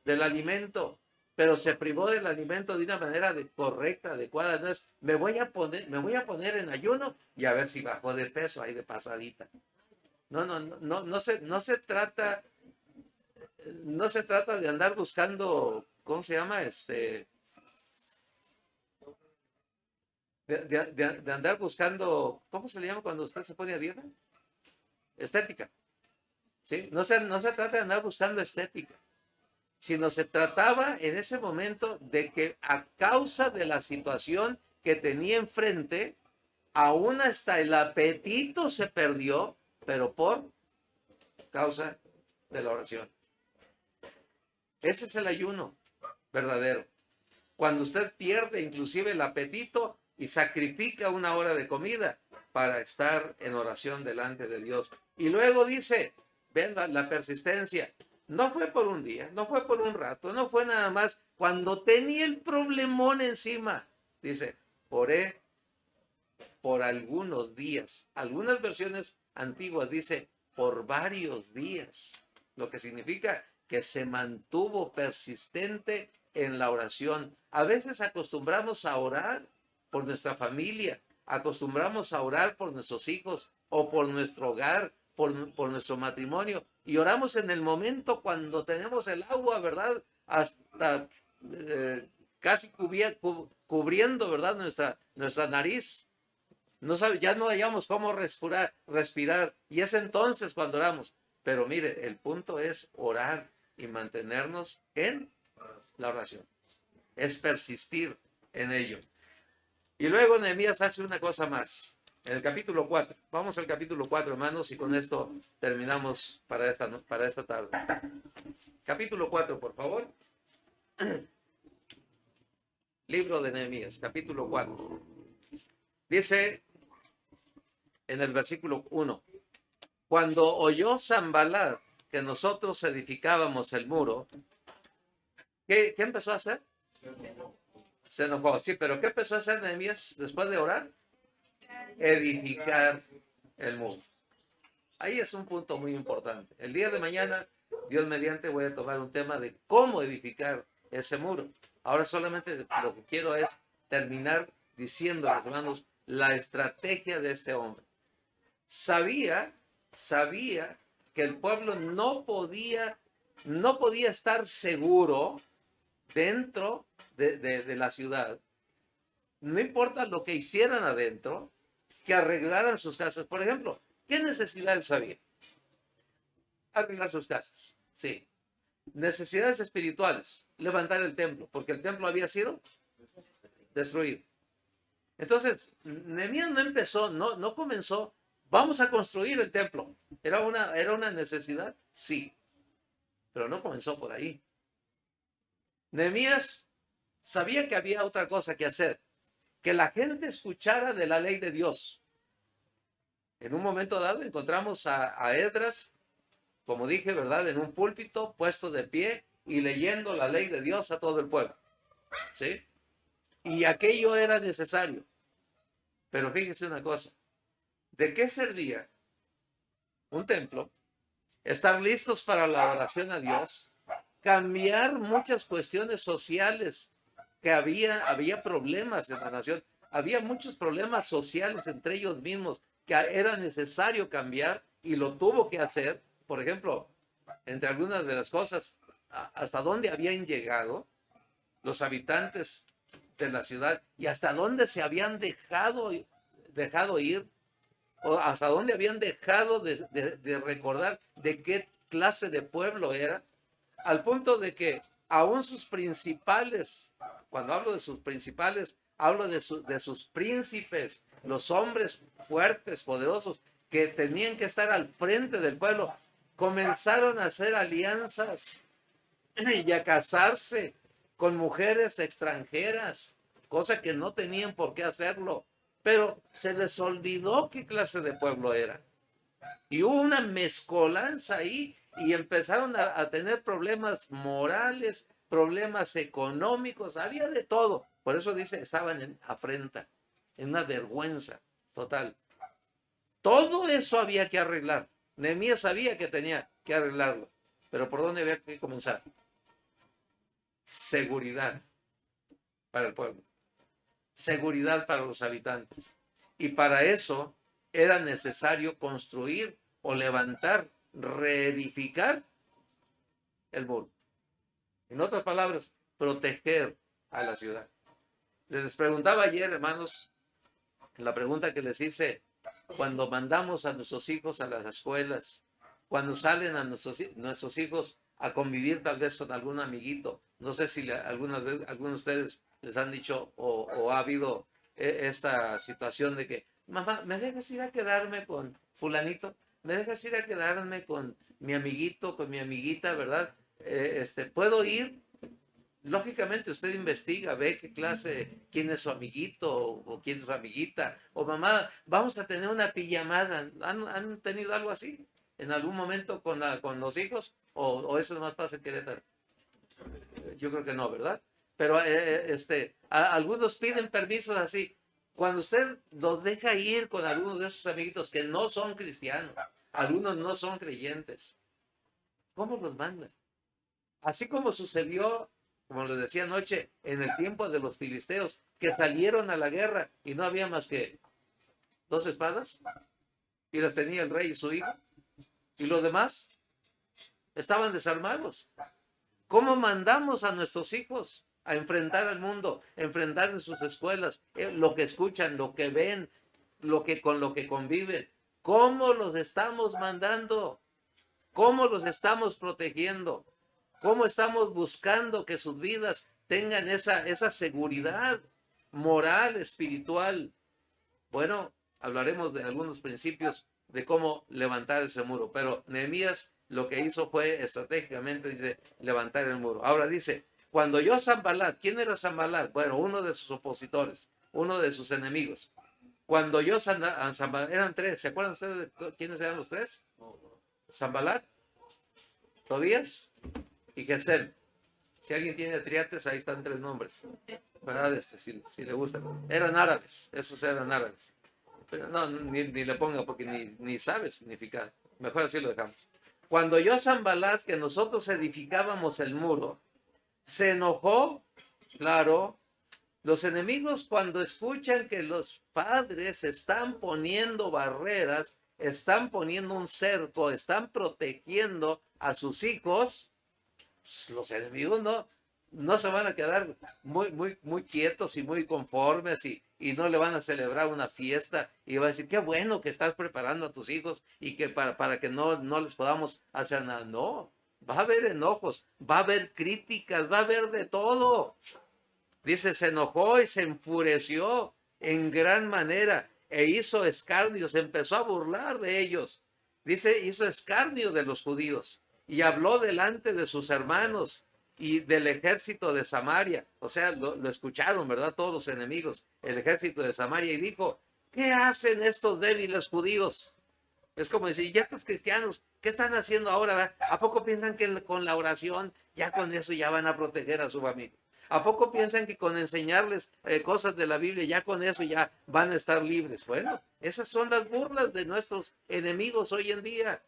A: del alimento, pero se privó del alimento de una manera correcta, adecuada. No es, me voy a poner en ayuno y a ver si bajó de peso ahí de pasadita. No se trata de andar buscando, ¿cómo se llama? De andar buscando, ¿cómo se le llama cuando usted se pone a dieta? Estética. ¿Sí? No se trata de andar buscando estética. sino se trataba en ese momento de que a causa de la situación que tenía enfrente, aún hasta el apetito se perdió, pero por causa de la oración. Ese es el ayuno verdadero. Cuando usted pierde inclusive el apetito y sacrifica una hora de comida para estar en oración delante de Dios. Y luego dice, ven la persistencia. No fue por un día, no fue por un rato, no fue nada más cuando tenía el problemón encima. Dice, oré por algunos días. Algunas versiones antiguas dice por varios días, lo que significa que se mantuvo persistente en la oración. A veces acostumbramos a orar por nuestra familia, acostumbramos a orar por nuestros hijos o por nuestro hogar, por nuestro matrimonio, y oramos en el momento cuando tenemos el agua, ¿verdad? Hasta casi cubriendo, ¿verdad? Nuestra nariz. No sabe, ya no hallamos cómo respirar, y es entonces cuando oramos. Pero mire, el punto es orar y mantenernos en la oración. Es persistir en ello. Y luego Nehemías hace una cosa más. En el capítulo 4. Vamos al capítulo 4, hermanos, y con esto terminamos para esta tarde. Capítulo 4, por favor. Libro de Nehemías, capítulo 4. Dice en el versículo 1. Cuando oyó Sanballat que nosotros edificábamos el muro, ¿qué empezó a hacer? Se enojó, sí, pero ¿qué empezó a hacer Nehemías después de orar? Edificar el muro. Ahí es un punto muy importante. El día de mañana, Dios mediante, voy a tomar un tema de cómo edificar ese muro. Ahora solamente lo que quiero es terminar diciendo, hermanos, la estrategia de ese hombre. Sabía que el pueblo no podía estar seguro dentro de la ciudad. No importa lo que hicieran adentro, que arreglaran sus casas. Por ejemplo, ¿qué necesidades había? Arreglar sus casas, sí. Necesidades espirituales, levantar el templo, porque el templo había sido destruido. Entonces, Nehemías no comenzó, vamos a construir el templo. ¿Era una necesidad? Sí, pero no comenzó por ahí. Nehemías sabía que había otra cosa que hacer, que la gente escuchara de la ley de Dios. En un momento dado encontramos a Esdras, como dije, ¿verdad? En un púlpito, puesto de pie y leyendo la ley de Dios a todo el pueblo. ¿Sí? Y aquello era necesario. Pero fíjese una cosa, ¿de qué servía un templo? Estar listos para la oración a Dios, cambiar muchas cuestiones sociales que había problemas en la nación, había muchos problemas sociales entre ellos mismos que era necesario cambiar y lo tuvo que hacer. Por ejemplo, entre algunas de las cosas, hasta dónde habían llegado los habitantes de la ciudad y hasta dónde se habían dejado ir, o hasta dónde habían dejado de recordar de qué clase de pueblo era, al punto de que aún sus principales, cuando hablo de sus principales, hablo de sus príncipes, los hombres fuertes, poderosos, que tenían que estar al frente del pueblo, comenzaron a hacer alianzas y a casarse con mujeres extranjeras, cosa que no tenían por qué hacerlo, pero se les olvidó qué clase de pueblo era. Y hubo una mezcolanza ahí y empezaron a tener problemas morales, problemas económicos, había de todo. Por eso dice, estaban en afrenta, en una vergüenza total. Todo eso había que arreglar. Nehemías sabía que tenía que arreglarlo, pero ¿por dónde había que comenzar? Seguridad para el pueblo, seguridad para los habitantes. Y para eso era necesario construir o levantar, reedificar el muro. En otras palabras, proteger a la ciudad. Les preguntaba ayer, hermanos, la pregunta que les hice, cuando mandamos a nuestros hijos a las escuelas, cuando salen a nuestros hijos a convivir tal vez con algún amiguito. No sé si algunos de ustedes les han dicho o ha habido esta situación de que, mamá, ¿me dejas ir a quedarme con fulanito? ¿Me dejas ir a quedarme con mi amiguito, con mi amiguita, verdad? ¿Puedo ir? Lógicamente usted investiga, ve qué clase, quién es su amiguito o quién es su amiguita. O mamá, vamos a tener una pijamada. ¿Han tenido algo así en algún momento con los hijos? ¿O eso nomás pasa en Querétaro? Yo creo que no, ¿verdad? Pero algunos piden permisos así. Cuando usted los deja ir con algunos de esos amiguitos que no son cristianos, algunos no son creyentes, ¿cómo los manda? Así como sucedió, como les decía anoche, en el tiempo de los filisteos, que salieron a la guerra y no había más que 2 espadas y las tenía el rey y su hijo, y los demás estaban desarmados. ¿Cómo mandamos a nuestros hijos a enfrentar al mundo, a enfrentar en sus escuelas, lo que escuchan, lo que ven, con lo que conviven? ¿Cómo los estamos mandando? ¿Cómo los estamos protegiendo? ¿Cómo estamos buscando que sus vidas tengan esa seguridad moral, espiritual? Bueno, hablaremos de algunos principios de cómo levantar ese muro, pero Nehemías lo que hizo fue estratégicamente, dice, levantar el muro. Ahora dice, cuando yo Sanbalat, ¿quién era Sanbalat? Bueno, uno de sus opositores, uno de sus enemigos. Cuando yo Sanbalat, eran 3, ¿se acuerdan ustedes de quiénes eran los 3? Sanbalat, Tobías y Gesem. Si alguien tiene triates, ahí están 3 nombres. ¿Verdad? Si le gustan. Eran árabes, esos eran árabes. Pero no, ni le ponga porque ni sabe el significado. Mejor así lo dejamos. Cuando yo Sanbalat, que nosotros edificábamos el muro, se enojó, claro. Los enemigos cuando escuchan que los padres están poniendo barreras, están poniendo un cerco, están protegiendo a sus hijos, los enemigos no se van a quedar muy quietos y muy conformes y no le van a celebrar una fiesta y va a decir, qué bueno que estás preparando a tus hijos y que para que no les podamos hacer nada. No, va a haber enojos, va a haber críticas, va a haber de todo. Dice, se enojó y se enfureció en gran manera e hizo escarnio, se empezó a burlar de ellos. Dice, hizo escarnio de los judíos y habló delante de sus hermanos y del ejército de Samaria. O sea, lo escucharon, ¿verdad? Todos los enemigos, el ejército de Samaria, y dijo, ¿qué hacen estos débiles judíos? Es como decir, ¿y estos cristianos qué están haciendo ahora? ¿Verdad? ¿A poco piensan que con la oración, ya con eso ya van a proteger a su familia? ¿A poco piensan que con enseñarles cosas de la Biblia, ya con eso ya van a estar libres? Bueno, esas son las burlas de nuestros enemigos hoy en día.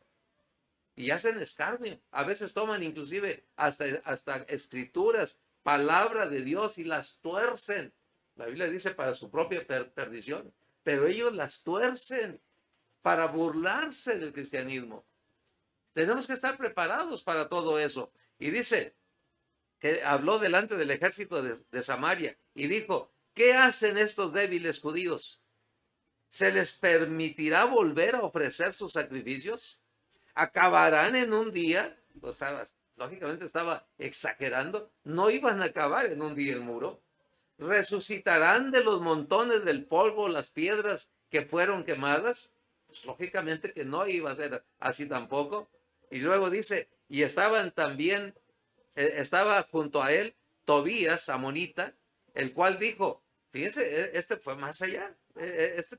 A: Y hacen escarnio. A veces toman inclusive hasta escrituras, palabra de Dios, y las tuercen. La Biblia dice para su propia perdición. Pero ellos las tuercen para burlarse del cristianismo. Tenemos que estar preparados para todo eso. Y dice que habló delante del ejército de Samaria y dijo, ¿qué hacen estos débiles judíos? ¿Se les permitirá volver a ofrecer sus sacrificios? ¿Acabarán en un día? Lógicamente estaba exagerando. No iban a acabar en un día el muro. ¿Resucitarán de los montones del polvo las piedras que fueron quemadas? Pues lógicamente que no iba a ser así tampoco. Y luego dice, y estaban también, estaba junto a él Tobías, amonita, el cual dijo, fíjense, este fue más allá,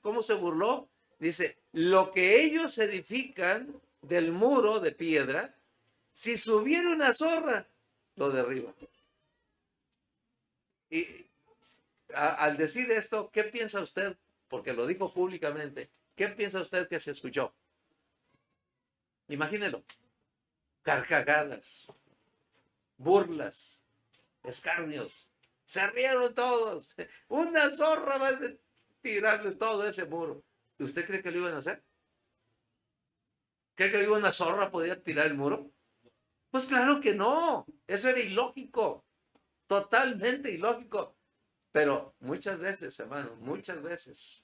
A: cómo se burló. Dice, lo que ellos edifican del muro de piedra, si subiera una zorra, lo derriba. Y al decir esto, ¿qué piensa usted? Porque lo dijo públicamente. ¿Qué piensa usted que se escuchó? Imagínelo. Carcajadas, burlas, escarnios. Se rieron todos. Una zorra va a tirarles todo ese muro. ¿Y usted cree que lo iban a hacer? ¿Cree que una zorra podía tirar el muro? Pues claro que no. Eso era ilógico. Totalmente ilógico. Pero muchas veces, hermanos, muchas veces,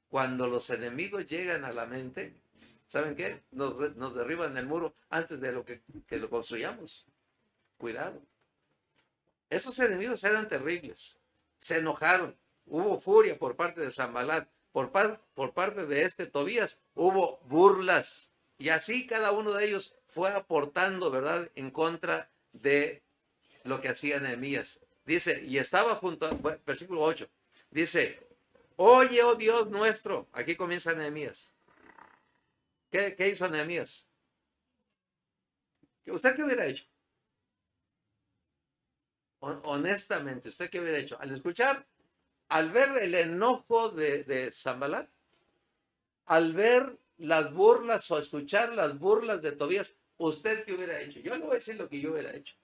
A: cuando los enemigos llegan a la mente, ¿saben qué? Nos derriban el muro antes de que lo construyamos. Cuidado. Esos enemigos eran terribles. Se enojaron. Hubo furia por parte de Sanbalat. Por parte de Tobías hubo burlas. Y así cada uno de ellos fue aportando, ¿verdad?, en contra de lo que hacía Nehemías. Dice, y estaba junto a, versículo 8, dice, oye, oh Dios nuestro. Aquí comienza Nehemías. ¿Qué hizo Nehemías? ¿Usted qué hubiera hecho? Honestamente, ¿usted qué hubiera hecho? Al ver el enojo de Sanbalat, al ver las burlas o escuchar las burlas de Tobías, ¿usted qué hubiera hecho? Yo le voy a decir lo que yo hubiera hecho.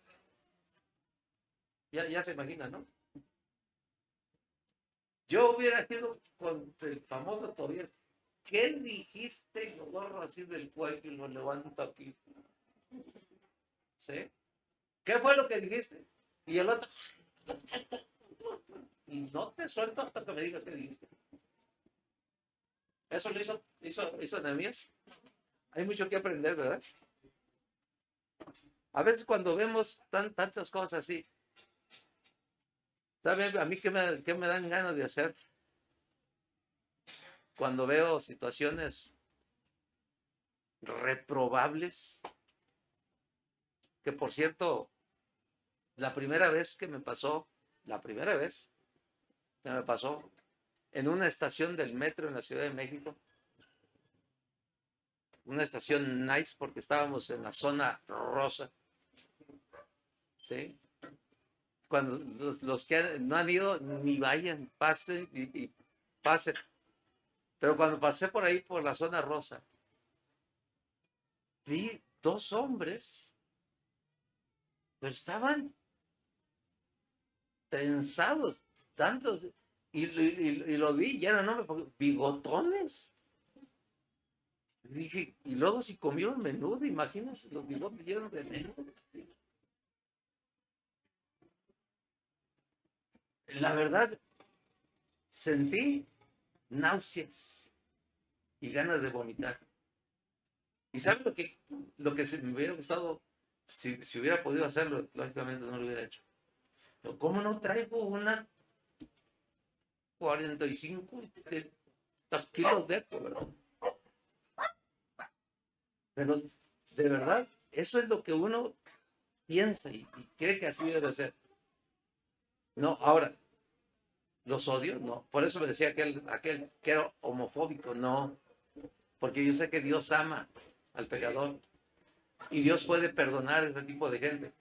A: Ya se imagina, ¿no? Yo hubiera ido con el famoso Tobías. ¿Qué dijiste? Lo agarro así del cuello y lo levanto aquí. ¿Sí? ¿Qué fue lo que dijiste? Y el otro, y no te suelto hasta que me digas qué dijiste. Eso lo hizo Nehemías. Hay mucho que aprender, ¿verdad? A veces cuando vemos tantas cosas así, ¿sabe a mí qué me dan ganas de hacer? Cuando veo situaciones reprobables, que por cierto, la primera vez que me pasó en una estación del metro en la Ciudad de México, una estación nice porque estábamos en la zona rosa, ¿sí? Cuando los que no han ido, ni vayan, pasen y pasen. Pero cuando pasé por ahí, por la zona rosa, vi dos hombres, pero estaban trenzados, tantos, y los vi, ya eran hombres, bigotones. Dije, y luego si comieron menudo, imagínense los bigotes llenos de menudo. La verdad, sentí náuseas y ganas de vomitar. ¿Y saben lo que me hubiera gustado? Si hubiera podido hacerlo, lógicamente no lo hubiera hecho. Pero ¿cómo no traigo una 45 kilos de eco, verdad? Pero de verdad, eso es lo que uno piensa y cree que así debe ser. No, ahora, los odio, no. Por eso me decía aquel que era homofóbico, no. Porque yo sé que Dios ama al pecador y Dios puede perdonar a ese tipo de gente.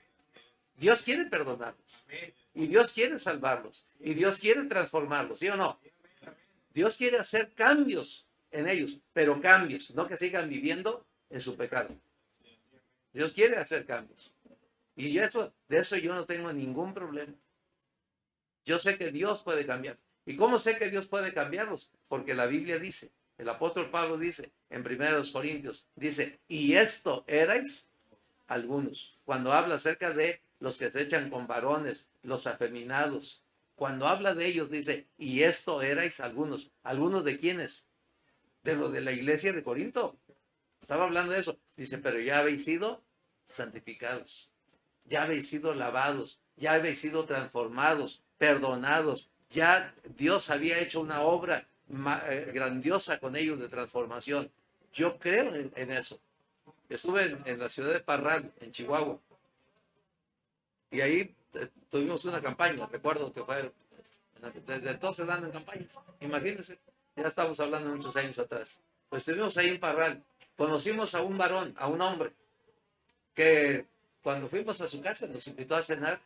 A: Dios quiere perdonarlos y Dios quiere salvarlos y Dios quiere transformarlos, ¿sí o no? Dios quiere hacer cambios en ellos, pero cambios, no que sigan viviendo en su pecado. Dios quiere hacer cambios. Y de eso yo no tengo ningún problema. Yo sé que Dios puede cambiar. ¿Y cómo sé que Dios puede cambiarlos? Porque la Biblia dice, el apóstol Pablo dice en 1 Corintios, dice, y esto erais algunos. Cuando habla acerca de los que se echan con varones, los afeminados, cuando habla de ellos dice, y esto erais algunos. ¿Algunos de quiénes? De lo de la iglesia de Corinto. Estaba hablando de eso. Dice, pero ya habéis sido santificados, ya habéis sido lavados, ya habéis sido transformados, perdonados. Ya Dios había hecho una obra grandiosa con ellos de transformación. Yo creo en eso. Estuve en la ciudad de Parral, en Chihuahua, y ahí tuvimos una campaña. Recuerdo que fue desde entonces dando en campañas. Imagínense, ya estamos hablando de muchos años atrás. Pues estuvimos ahí en Parral. Conocimos a un varón, a un hombre, que cuando fuimos a su casa nos invitó a cenar.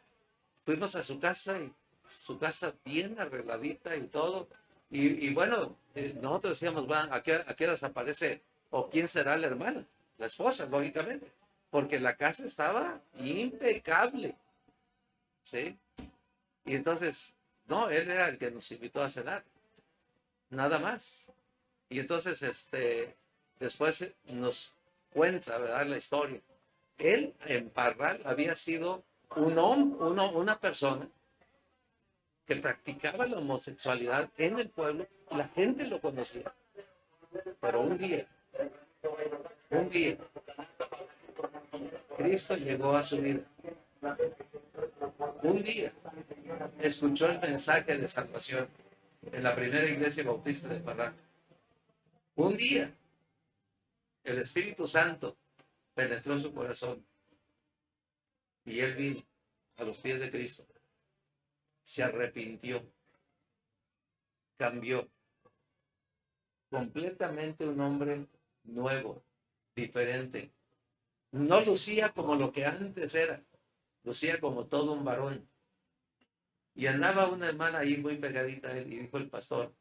A: Fuimos a su casa y su casa bien arregladita y todo. Y bueno, nosotros decíamos, ¿a qué horas aparece? ¿O quién será la hermana? La esposa, lógicamente. Porque la casa estaba impecable. ¿Sí? Y entonces, no, él era el que nos invitó a cenar. Nada más. Y entonces, después nos cuenta, ¿verdad?, la historia. Él en Parral había sido una persona que practicaba la homosexualidad en el pueblo. La gente lo conocía. Pero un día, Cristo llegó a su vida. un día escuchó el mensaje de salvación en la primera iglesia bautista de Parral. Un día el Espíritu Santo penetró su corazón y él vino a los pies de Cristo. Se arrepintió, cambió, completamente un hombre nuevo, diferente. No lucía como lo que antes era, lucía como todo un varón. Y andaba una hermana ahí muy pegadita a él y dijo el pastor,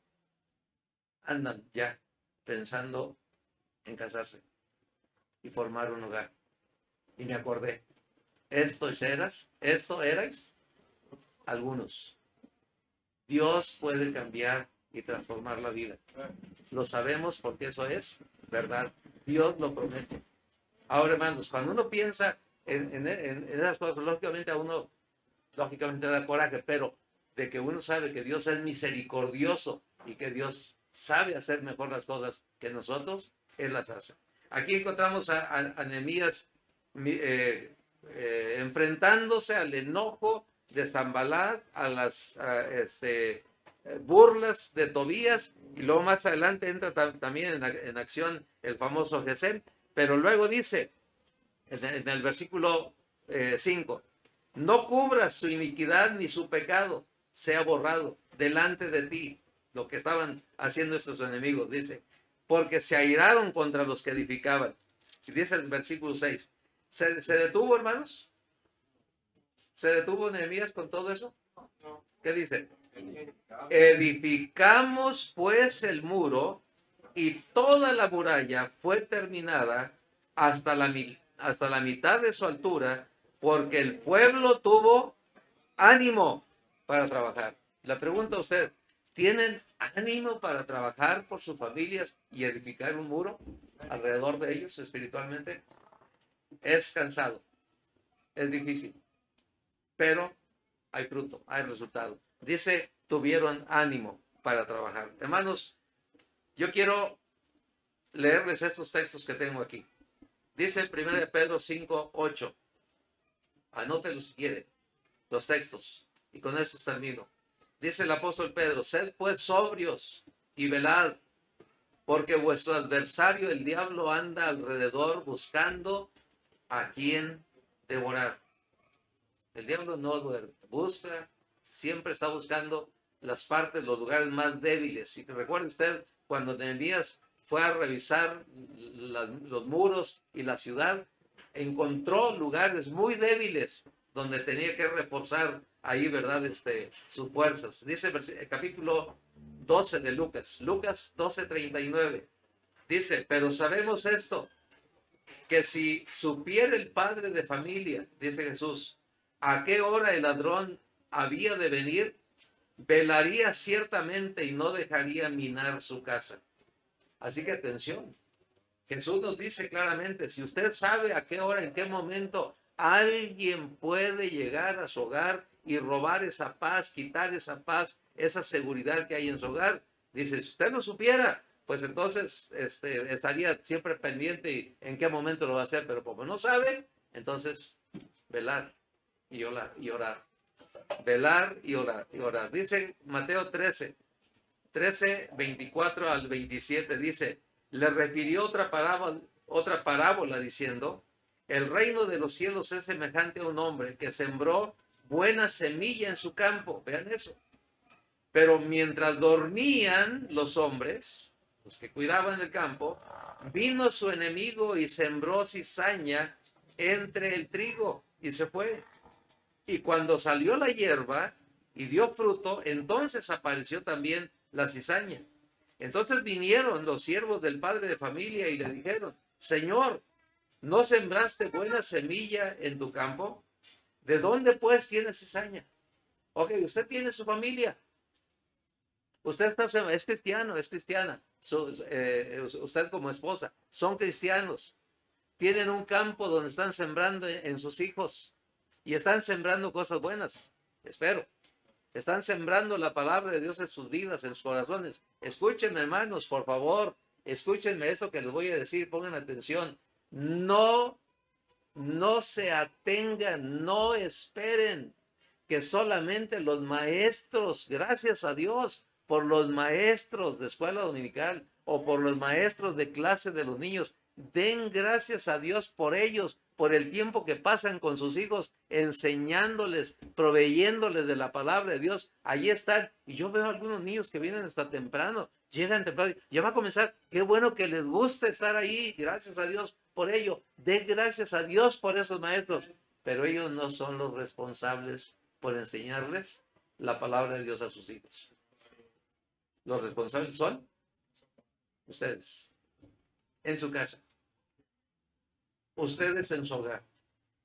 A: andan ya pensando en casarse y formar un hogar. Y me acordé, esto erais algunos. Dios puede cambiar y transformar la vida. Lo sabemos porque eso es verdad. Dios lo promete. Ahora, hermanos, cuando uno piensa en esas cosas, lógicamente a uno, da coraje, pero de que uno sabe que Dios es misericordioso y que Dios sabe hacer mejor las cosas que nosotros, Él las hace. Aquí encontramos a Nehemías enfrentándose al enojo de Sanbalat, a las burlas de Tobías, y luego más adelante entra también en acción el famoso Gesem, pero luego dice en el versículo 5, no cubras su iniquidad ni su pecado sea borrado delante de ti, lo que estaban haciendo estos enemigos, dice, porque se airaron contra los que edificaban. Y dice el versículo 6, ¿se detuvo, hermanos? ¿Se detuvo Nehemías con todo eso? ¿Qué dice? Edificamos pues el muro y toda la muralla fue terminada hasta la mitad de su altura, porque el pueblo tuvo ánimo para trabajar. Le pregunto a usted, ¿tienen ánimo para trabajar por sus familias y edificar un muro alrededor de ellos espiritualmente? Es cansado, es difícil, pero hay fruto, hay resultado. Dice, tuvieron ánimo para trabajar. Hermanos, yo quiero leerles estos textos que tengo aquí. Dice 1 Pedro 5, 8. Anótelos si quiere, los textos. Y con estos termino. Dice el apóstol Pedro, sed pues sobrios y velad, porque vuestro adversario, el diablo, anda alrededor buscando a quien devorar. El diablo no duerme, busca, siempre está buscando las partes, los lugares más débiles. Y recuerde usted, cuando Nehemías fue a revisar los muros y la ciudad, encontró lugares muy débiles donde tenía que reforzar ahí, ¿verdad? Sus fuerzas. Dice el capítulo 12 de Lucas 12:39. Dice, pero sabemos esto, que si supiera el padre de familia, dice Jesús, a qué hora el ladrón había de venir, velaría ciertamente y no dejaría minar su casa. Así que atención, Jesús nos dice claramente, si usted sabe a qué hora, en qué momento alguien puede llegar a su hogar y robar esa paz, quitar esa paz, esa seguridad que hay en su hogar, dice, si usted lo supiera, pues entonces estaría siempre pendiente en qué momento lo va a hacer, pero como no sabe, entonces velar y orar, y orar. Velar y orar, y orar. Dice Mateo 13, 24 al 27, dice, le refirió otra parábola diciendo, el reino de los cielos es semejante a un hombre que sembró buena semilla en su campo. Vean eso. Pero mientras dormían los hombres, los que cuidaban el campo, vino su enemigo y sembró cizaña entre el trigo y se fue. Y cuando salió la hierba y dio fruto, entonces apareció también la cizaña. Entonces vinieron los siervos del padre de familia y le dijeron, Señor, ¿no sembraste buena semilla en tu campo? ¿De dónde pues tiene cizaña? Ok, usted tiene su familia. Usted es cristiano, es cristiana. Usted como esposa, son cristianos. Tienen un campo donde están sembrando en sus hijos y están sembrando cosas buenas. Espero. Están sembrando la palabra de Dios en sus vidas, en sus corazones. Escúchenme, hermanos, por favor. Escúchenme esto que les voy a decir. Pongan atención. No se atengan, no esperen que solamente los maestros, gracias a Dios, por los maestros de escuela dominical o por los maestros de clase de los niños, den gracias a Dios por ellos, por el tiempo que pasan con sus hijos, enseñándoles, proveyéndoles de la palabra de Dios. Allí están. Y yo veo algunos niños que vienen hasta temprano, llegan temprano, ya va a comenzar. Qué bueno que les gusta estar ahí. Gracias a Dios por ello. Den gracias a Dios por esos maestros. Pero ellos no son los responsables por enseñarles la palabra de Dios a sus hijos. Los responsables son ustedes, en su casa, ustedes en su hogar,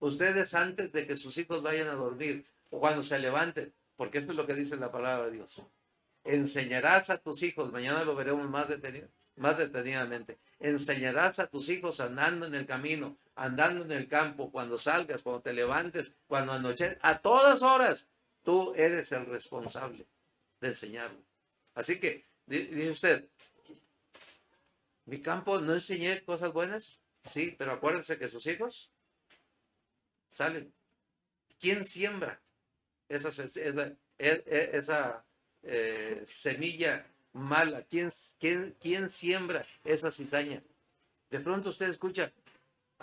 A: ustedes antes de que sus hijos vayan a dormir o cuando se levanten, porque esto es lo que dice la palabra de Dios. Enseñarás a tus hijos, mañana lo veremos más detenidamente, enseñarás a tus hijos andando en el camino, andando en el campo, cuando salgas, cuando te levantes, cuando anocheces, a todas horas, tú eres el responsable de enseñarlo. Así que, dice usted, mi campo no enseñé cosas buenas, sí, pero acuérdense que sus hijos salen. ¿Quién siembra esa semilla mala? ¿Quién siembra esa cizaña? De pronto usted ha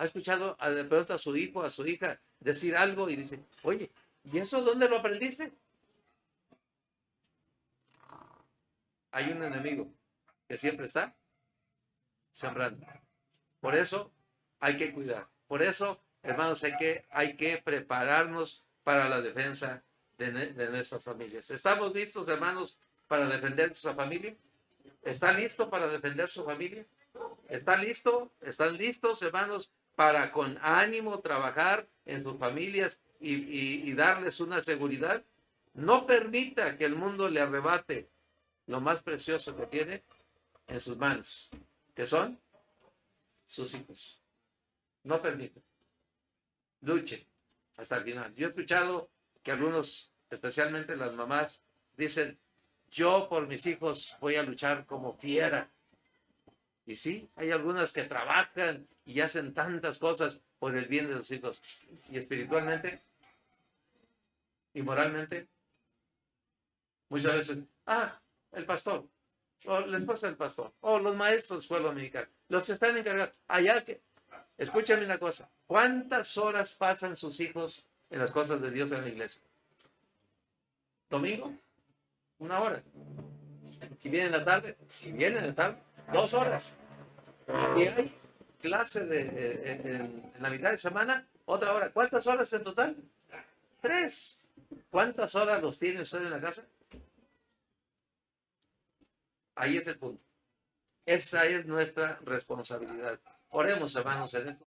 A: escuchado de pronto a su hijo, a su hija decir algo y dice, oye, ¿y eso dónde lo aprendiste? Hay un enemigo que siempre está sembrando. Por eso hay que cuidar. Por eso, hermanos, hay que prepararnos para la defensa de nuestras familias. ¿Estamos listos, hermanos, para defender nuestra familia? ¿Está listo para defender su familia? ¿Está listo? ¿Están listos, hermanos, para con ánimo trabajar en sus familias y darles una seguridad? No permita que el mundo le arrebate lo más precioso que tiene en sus manos, que son sus hijos. No permita. Luche hasta el final. Yo he escuchado que algunos, especialmente las mamás, dicen, yo por mis hijos voy a luchar como fiera. Y sí, hay algunas que trabajan y hacen tantas cosas por el bien de los hijos. Y espiritualmente y moralmente, muchas veces, el pastor, o la esposa del pastor, o los maestros de escuela dominical, los que están encargados, allá que, escúchame una cosa, ¿cuántas horas pasan sus hijos en las cosas de Dios en la iglesia? ¿Domingo? 1 hora. Si vienen en la tarde, 2 horas. Si hay clase en la mitad de semana, otra hora. ¿Cuántas horas en total? 3. ¿Cuántas horas los tiene usted en la casa? Ahí es el punto. Esa es nuestra responsabilidad. Oremos, hermanos, en esto.